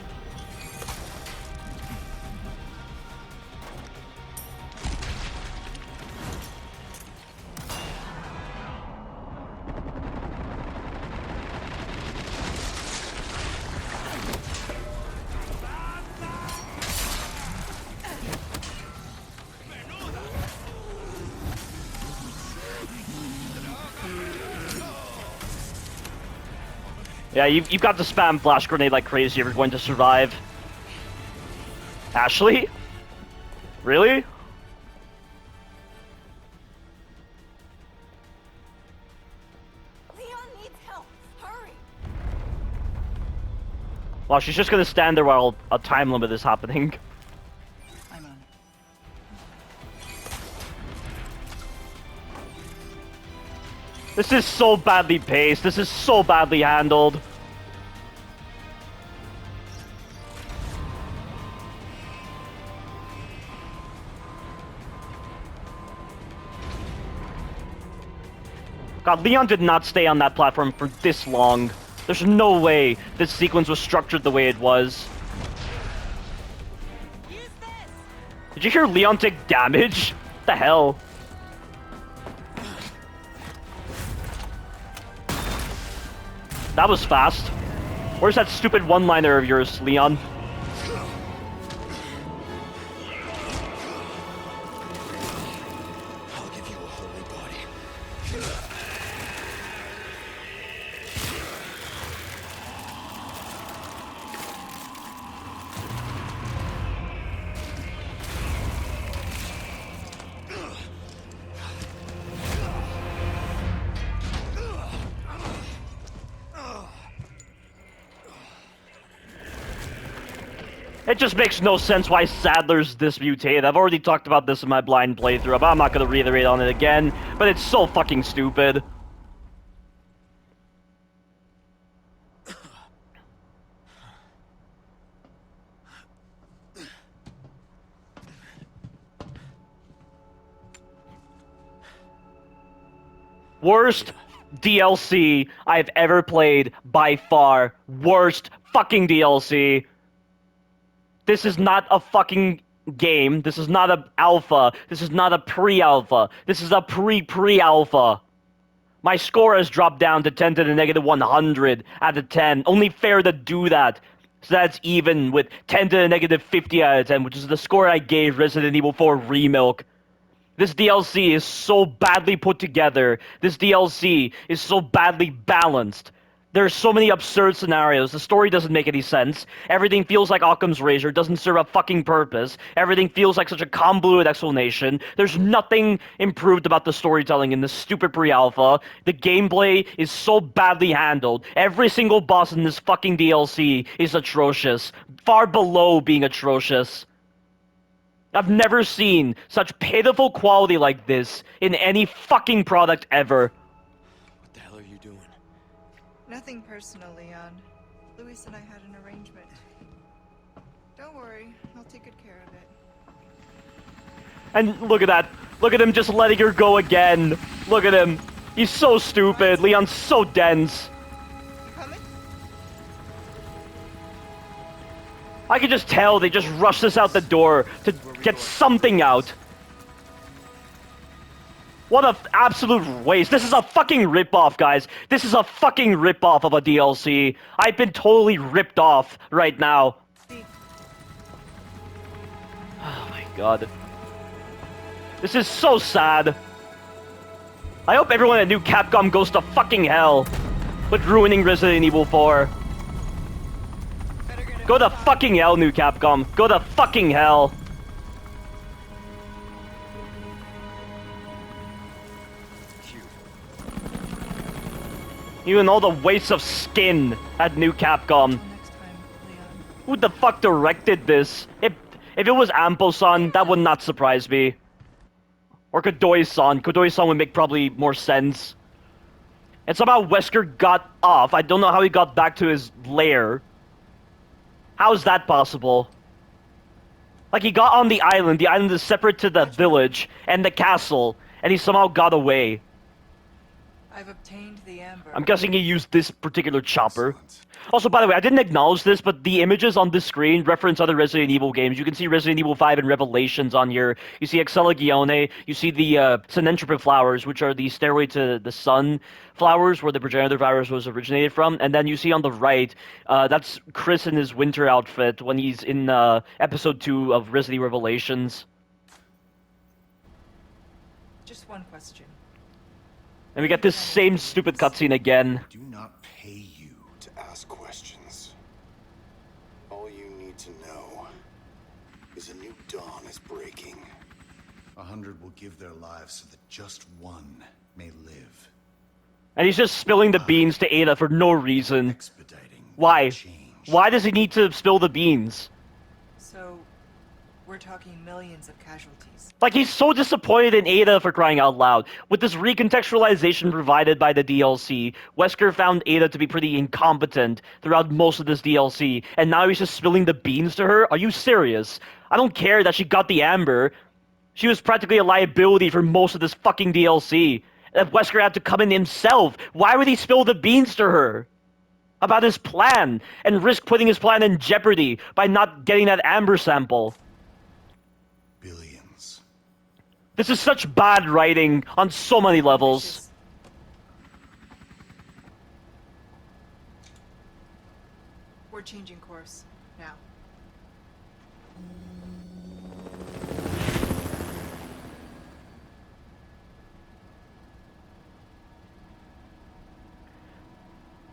S1: Yeah, you've got to spam flash grenade like crazy if you're going to survive. Ashley? Really?
S5: Leon needs help. Hurry.
S1: Well, she's just gonna stand there while a time limit is happening.
S2: I'm on it.
S1: This is so badly paced. This is so badly handled. God, Leon did not stay on that platform for this long. There's no way this sequence was structured the way it was.
S5: Use this.
S1: Did you hear Leon take damage? What the hell? That was fast. Where's that stupid one-liner of yours, Leon?
S3: I'll give you a holy body.
S1: It just makes no sense why Sadler's this mutated. I've already talked about this in my blind playthrough, but I'm not gonna reiterate on it again. But it's so fucking stupid. Worst DLC I've ever played by far. Worst fucking DLC. This is not a fucking game. This is not an alpha. This is not a pre-alpha. This is a pre-pre-alpha. My score has dropped down to 10 to the negative 100 out of 10. Only fair to do that. So that's even with 10 to the negative 50 out of 10, which is the score I gave Resident Evil 4 Remilk. This DLC is so badly put together. This DLC is so badly balanced. There are so many absurd scenarios. The story doesn't make any sense. Everything feels like Occam's razor. Doesn't serve a fucking purpose. Everything feels like such a convoluted explanation. There's nothing improved about the storytelling in this stupid pre-alpha. The gameplay is so badly handled. Every single boss in this fucking DLC is atrocious. Far below being atrocious. I've never seen such pitiful quality like this in any fucking product ever.
S3: What the hell are you doing?
S2: Nothing personal, Leon. Luis and I had an arrangement. Don't worry, I'll take good care of it.
S1: And look at that. Look at him just letting her go again. Look at him. He's so stupid. Leon's so dense.
S2: You coming?
S1: I can just tell they just rushed this out the door to get something out. What a absolute waste. This is a fucking ripoff, guys. This is a fucking ripoff of a DLC. I've been totally ripped off right now.
S2: See,
S1: Oh my god. This is so sad. I hope everyone at New Capcom goes to fucking hell with ruining Resident Evil 4.
S2: better get it
S1: Go to
S2: on time.
S1: fucking hell, New Capcom. Go to fucking hell. You and all the wastes of skin at New Capcom.
S2: Next time, Leon.
S1: Who the fuck directed this? If it was Ampo-san, that would not surprise me. Or Kodoi-san. Kodoi-san would make probably more sense. And somehow Wesker got off. I don't know how he got back to his lair. How is that possible? Like, he got on the island. The island is separate to the village and the castle. And he somehow got away.
S2: I've obtained the amber.
S1: I'm guessing he used this particular chopper. Also, by the way, I didn't acknowledge this, but the images on this screen reference other Resident Evil games. You can see Resident Evil 5 and Revelations on here. You see Excelligione. You see the Synentropy flowers, which are the Stairway to the Sun flowers, where the progenitor virus was originated from. And then you see on the right, that's Chris in his winter outfit when he's in Episode 2 of Resident Evil Revelations.
S2: Just one question.
S1: And we get this same stupid cutscene again.
S6: Do not pay you to ask questions. All you need to know is a new dawn is breaking. 100 will give their lives so that just one may live.
S1: And he's just spilling the beans to Ada for no reason.
S6: Expediting
S1: Why?
S6: change.
S1: Why does he need to spill the beans?
S2: So, we're talking millions of casualties.
S1: Like, he's so disappointed in Ada for crying out loud. With this recontextualization provided by the DLC, Wesker found Ada to be pretty incompetent throughout most of this DLC, and now he's just spilling the beans to her? Are you serious? I don't care that she got the amber. She was practically a liability for most of this fucking DLC. If Wesker had to come in himself, why would he spill the beans to her? About his plan, and risk putting his plan in jeopardy by not getting that amber sample.
S6: Billions.
S1: This is such bad writing on so many levels.
S2: changing course. Now.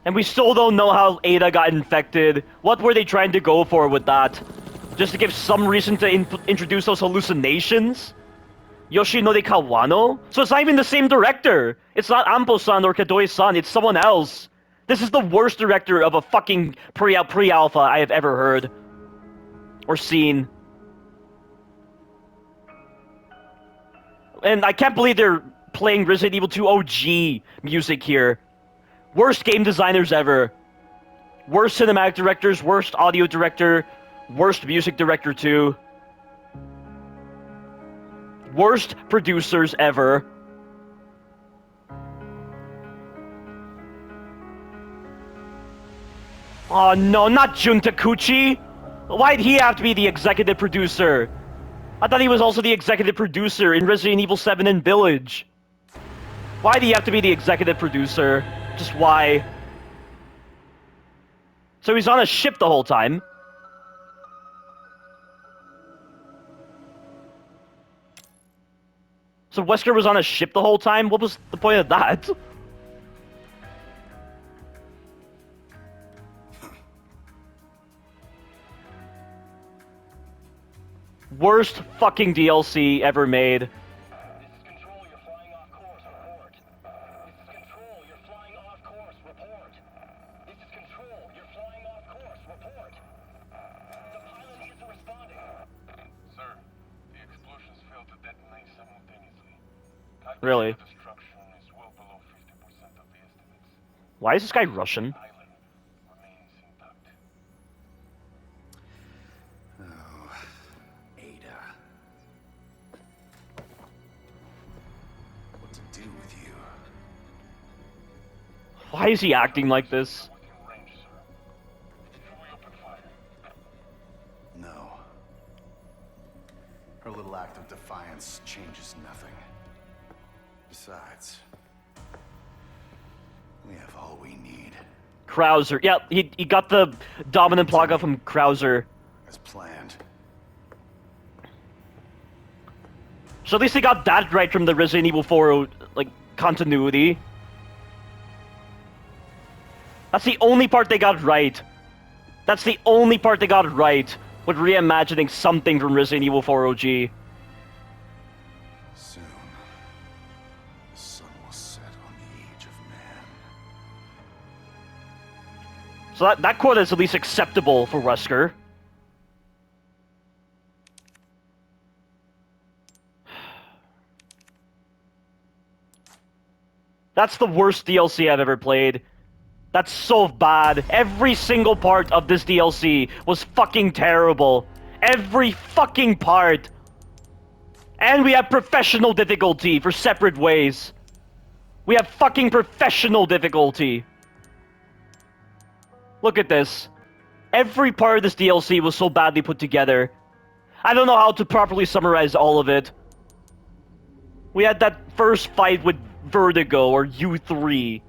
S1: And we still don't know how Ada got infected. What were they trying to go for with that? Just to give some reason to introduce those hallucinations? Yoshinori Kawano? So it's not even the same director. It's not Ampo-san or Kadoi-san, it's someone else. This is the worst director of a fucking pre-alpha I have ever heard. Or seen. And I can't believe they're playing Resident Evil 2 OG music here. Worst game designers ever. Worst cinematic directors, worst audio director, worst music director too. Worst producers ever. Oh no, not Jun Takuchi! Why'd he have to be the executive producer? I thought he was also the executive producer in Resident Evil 7 and Village. Why'd he have to be the executive producer? Just why? So he's on a ship the whole time. So Wesker was on a ship the whole time? What was the point of that? Worst fucking DLC ever made.
S7: This is Control, you're flying off course, report. This is Control, you're flying off course, report. This is Control, you're flying off course, report. The pilot isn't responding.
S8: Sir, the explosions failed to detonate simultaneously.
S1: Really?
S8: Destruction is well below 50% of the estimates.
S1: Why is this guy Russian?
S8: Island remains intact.
S6: Oh, Ada. What to do with you?
S1: Why is he acting like this?
S8: Within range, sir. Should we open fire?
S6: No. Her little act of defiance changes nothing. Besides, we have all we need,
S1: Krauser. Yeah, he got the dominant plaga from Krauser.
S6: as planned.
S1: So at least they got that right from the Resident Evil 4, like, continuity. That's the only part they got right. That's the only part they got right, with reimagining something from Resident Evil 4 OG.
S6: Soon, the sun will set on the age of man.
S1: So that quote is at least acceptable for Wesker. That's the worst DLC I've ever played. That's so bad. Every single part of this DLC was fucking terrible. Every fucking part. And we have professional difficulty for separate ways. We have fucking professional difficulty. Look at this. Every part of this DLC was so badly put together. I don't know how to properly summarize all of it. We had that first fight with Vertigo, or U3.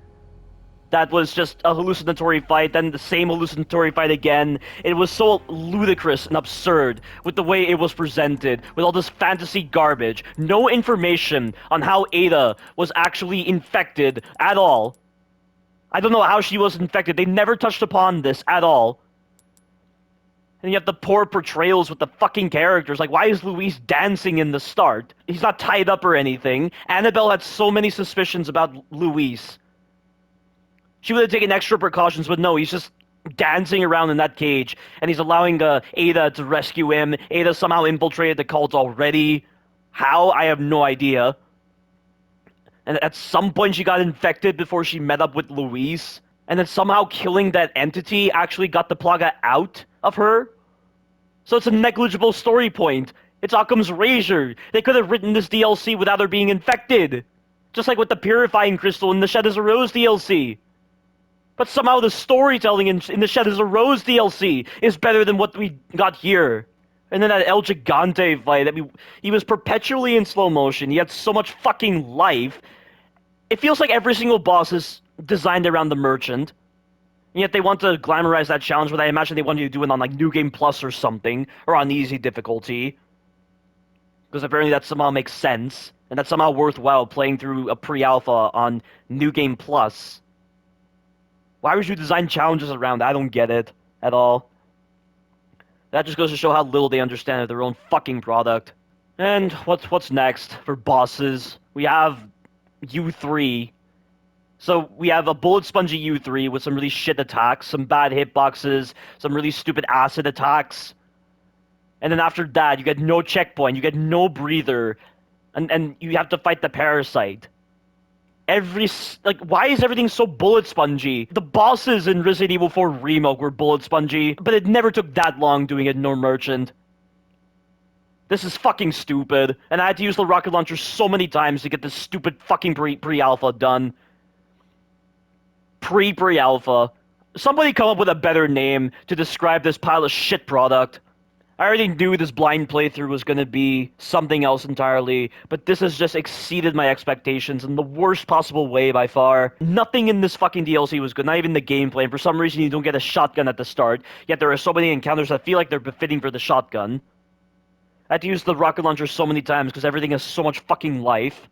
S1: That was just a hallucinatory fight, then the same hallucinatory fight again. It was so ludicrous and absurd with the way it was presented, with all this fantasy garbage. No information on how Ada was actually infected at all. I don't know how she was infected. They never touched upon this at all. And you have the poor portrayals with the fucking characters. Like, why is Luis dancing in the start? He's not tied up or anything. Annabelle had so many suspicions about Luis. She would have taken extra precautions, but no, he's just dancing around in that cage, and he's allowing Ada to rescue him. Ada somehow infiltrated the cult already. How? I have no idea. And at some point she got infected before she met up with Luis, and then somehow killing that entity actually got the plaga out of her. So it's a negligible story point. It's Occam's razor. They could have written this DLC without her being infected. Just like with the Purifying Crystal in the Shadows of Rose DLC. But somehow the storytelling in the Shadows of Rose DLC is better than what we got here. And then that El Gigante fight, he was perpetually in slow motion. He had so much fucking life. It feels like every single boss is designed around the merchant. And yet they want to glamorize that challenge, but I imagine they want you to do it on like New Game Plus or something, or on easy difficulty. Because apparently that somehow makes sense, and that's somehow worthwhile playing through a pre-alpha on New Game Plus. Why would you design challenges around that? I don't get it at all. That just goes to show how little they understand of their own fucking product. And what's next for bosses? We have U3. So we have a bullet spongy U3 with some really shit attacks, some bad hitboxes, some really stupid acid attacks. And then after that, you get no checkpoint, you get no breather, and you have to fight the parasite. Why is everything so bullet spongy? The bosses in Resident Evil 4 Remilk were bullet spongy, but it never took that long doing it in No Merchant. This is fucking stupid, and I had to use the rocket launcher so many times to get this stupid fucking pre-alpha done. Pre-alpha. Somebody come up with a better name to describe this pile of shit product. I already knew this blind playthrough was going to be something else entirely, but this has just exceeded my expectations in the worst possible way by far. Nothing in this fucking DLC was good, not even the gameplay, and for some reason you don't get a shotgun at the start, yet there are so many encounters that feel like they're befitting for the shotgun. I had to use the rocket launcher so many times because everything has so much fucking life.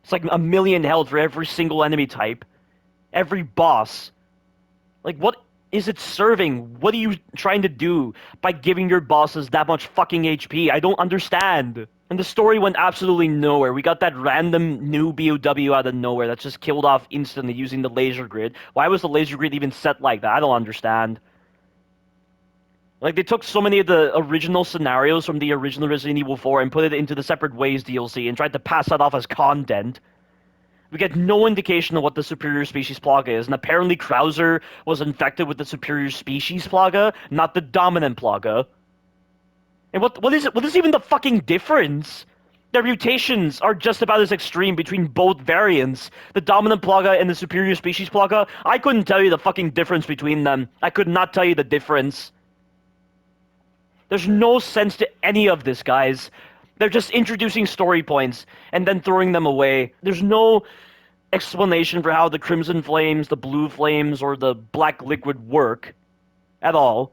S1: It's like 1,000,000 health for every single enemy type. Every boss. Like, what is it serving? What are you trying to do by giving your bosses that much fucking HP? I don't understand. And the story went absolutely nowhere. We got that random new BOW out of nowhere that's just killed off instantly using the laser grid. Why was the laser grid even set like that? I don't understand. Like, they took so many of the original scenarios from the original Resident Evil 4 and put it into the Separate Ways DLC and tried to pass that off as content. We get no indication of what the superior species plaga is, and apparently Krauser was infected with the superior species plaga, not the dominant plaga. And what is even the fucking difference? Their mutations are just about as extreme between both variants, the dominant plaga and the superior species plaga. I couldn't tell you the fucking difference between them. I could not tell you the difference. There's no sense to any of this, guys. They're just introducing story points and then throwing them away. There's no explanation for how the Crimson Flames, the Blue Flames, or the Black Liquid work at all.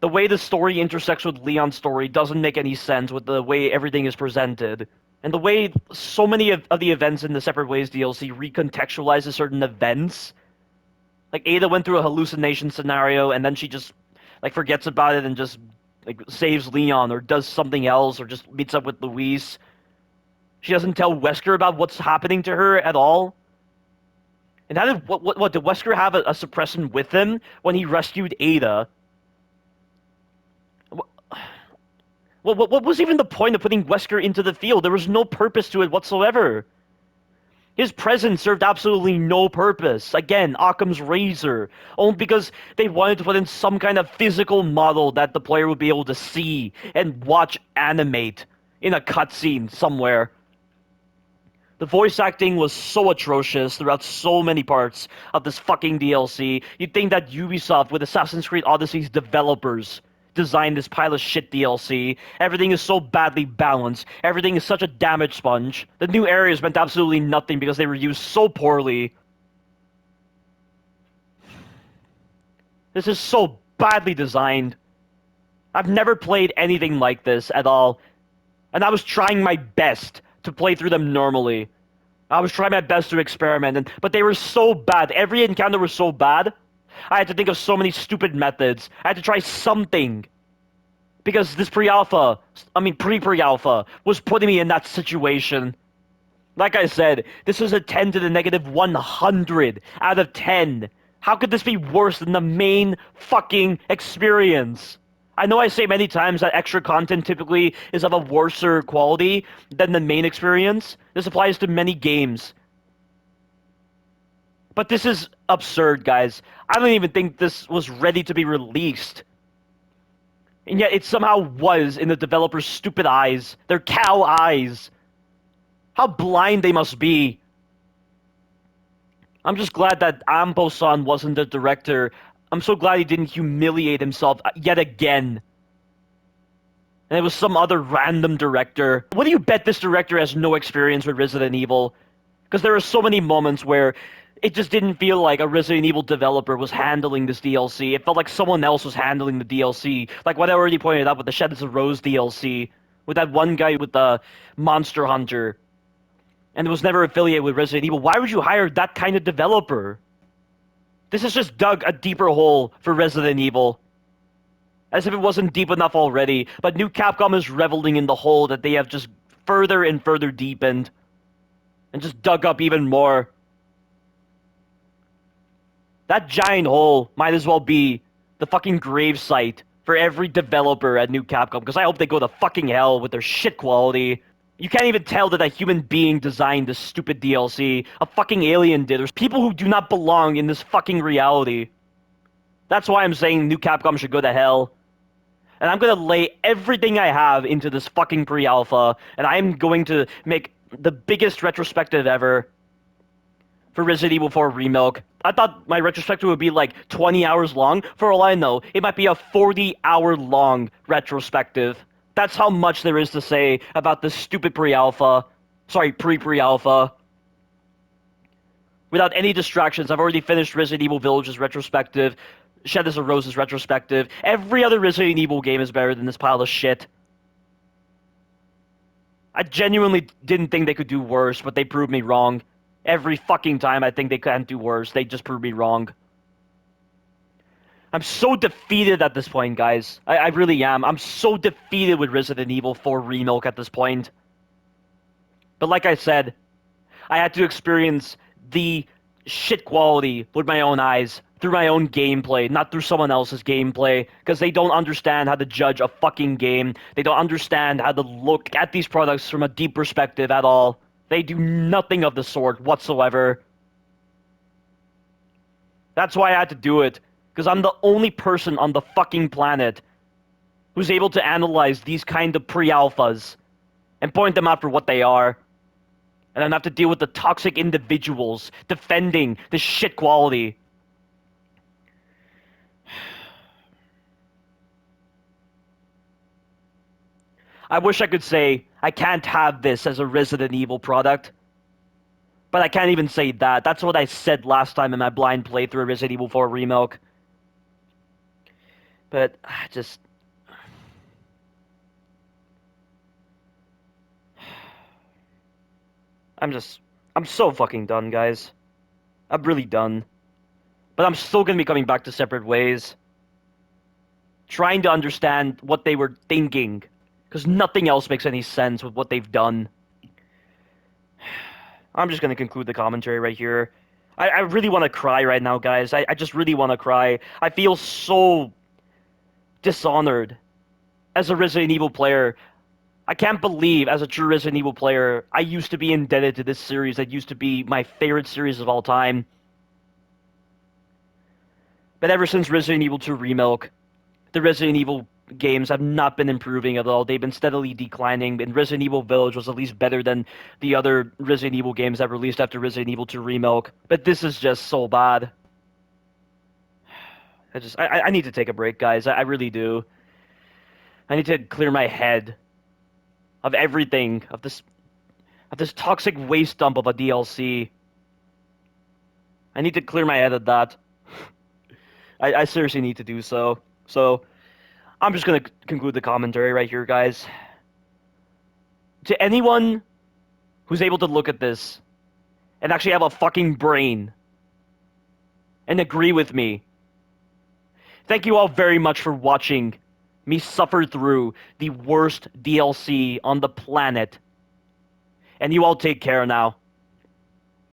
S1: The way the story intersects with Leon's story doesn't make any sense with the way everything is presented. And the way so many of the events in the Separate Ways DLC recontextualizes certain events. Like, Ada went through a hallucination scenario, and then she just, like, forgets about it and just, like, saves Leon, or does something else, or just meets up with Luis. She doesn't tell Wesker about what's happening to her at all. And how did, what did Wesker have a suppressant with him when he rescued Ada? What was even the point of putting Wesker into the field? There was no purpose to it whatsoever. His presence served absolutely no purpose. Again, Occam's razor. Only because they wanted to put in some kind of physical model that the player would be able to see and watch animate in a cutscene somewhere. The voice acting was so atrocious throughout so many parts of this fucking DLC. You'd think that Ubisoft, with Assassin's Creed Odyssey's developers, designed this pile of shit DLC. Everything is so badly balanced. Everything is such a damage sponge. The new areas meant absolutely nothing because they were used so poorly. This is so badly designed. I've never played anything like this at all. And I was trying my best to play through them normally. I was trying my best to experiment, but they were so bad. Every encounter was so bad. I had to think of so many stupid methods. I had to try something. Because this pre-alpha, pre-alpha, was putting me in that situation. Like I said, this is a 10 to the negative 100 out of 10. How could this be worse than the main fucking experience? I know I say many times that extra content typically is of a worser quality than the main experience. This applies to many games. But this is absurd, guys. I don't even think this was ready to be released. And yet it somehow was in the developers' stupid eyes. Their cow eyes. How blind they must be. I'm just glad that Ambo-san wasn't the director. I'm so glad he didn't humiliate himself yet again. And it was some other random director. What do you bet this director has no experience with Resident Evil? Because there are so many moments where it just didn't feel like a Resident Evil developer was handling this DLC. It felt like someone else was handling the DLC. Like what I already pointed out with the Shadows of Rose DLC, with that one guy with the Monster Hunter, and it was never affiliated with Resident Evil. Why would you hire that kind of developer? This has just dug a deeper hole for Resident Evil. As if it wasn't deep enough already, but new Capcom is reveling in the hole that they have just further and further deepened. And just dug up even more. That giant hole might as well be the fucking gravesite for every developer at new Capcom, because I hope they go to fucking hell with their shit quality. You can't even tell that a human being designed this stupid DLC. A fucking alien did. There's people who do not belong in this fucking reality. That's why I'm saying new Capcom should go to hell. And I'm gonna lay everything I have into this fucking pre-alpha, and I'm going to make the biggest retrospective ever for Resident Evil 4 Remilk. I thought my retrospective would be like 20 hours long. For all I know, it might be a 40-hour long retrospective. That's how much there is to say about this stupid pre-alpha. Sorry, pre-pre-alpha. Without any distractions, I've already finished Resident Evil Village's retrospective, Shadows of Rose's retrospective. Every other Resident Evil game is better than this pile of shit. I genuinely didn't think they could do worse, but they proved me wrong. Every fucking time I think they can't do worse, they just prove me wrong. I'm so defeated at this point, guys. I really am. I'm so defeated with Resident Evil 4 Remilk at this point. But like I said, I had to experience the shit quality with my own eyes, through my own gameplay, not through someone else's gameplay, because they don't understand how to judge a fucking game. They don't understand how to look at these products from a deep perspective at all. They do nothing of the sort whatsoever. That's why I had to do it, because I'm the only person on the fucking planet who's able to analyze these kind of pre-alphas and point them out for what they are. And then have to deal with the toxic individuals defending this shit quality. I wish I could say I can't have this as a Resident Evil product. But I can't even say that. That's what I said last time in my blind playthrough of Resident Evil 4 Remilk. But I just... I'm so fucking done, guys. I'm really done. But I'm still gonna be coming back to Separate Ways. Trying to understand what they were thinking. Because nothing else makes any sense with what they've done. I'm just gonna conclude the commentary right here. I really want to cry right now, guys. I just really want to cry. I feel so dishonored as a Resident Evil player. I can't believe, as a true Resident Evil player, I used to be indebted to this series that used to be my favorite series of all time. But ever since Resident Evil 2 Remilk, the Resident Evil games have not been improving at all. They've been steadily declining, and Resident Evil Village was at least better than the other Resident Evil games that released after Resident Evil 2 Remilk. But this is just so bad. I need to take a break, guys. I really do. I need to clear my head of everything, of this toxic waste dump of a DLC. I need to clear my head of that. I seriously need to do so. So, I'm just gonna conclude the commentary right here, guys. To anyone who's able to look at this and actually have a fucking brain and agree with me, thank you all very much for watching me suffer through the worst DLC on the planet. And you all take care now.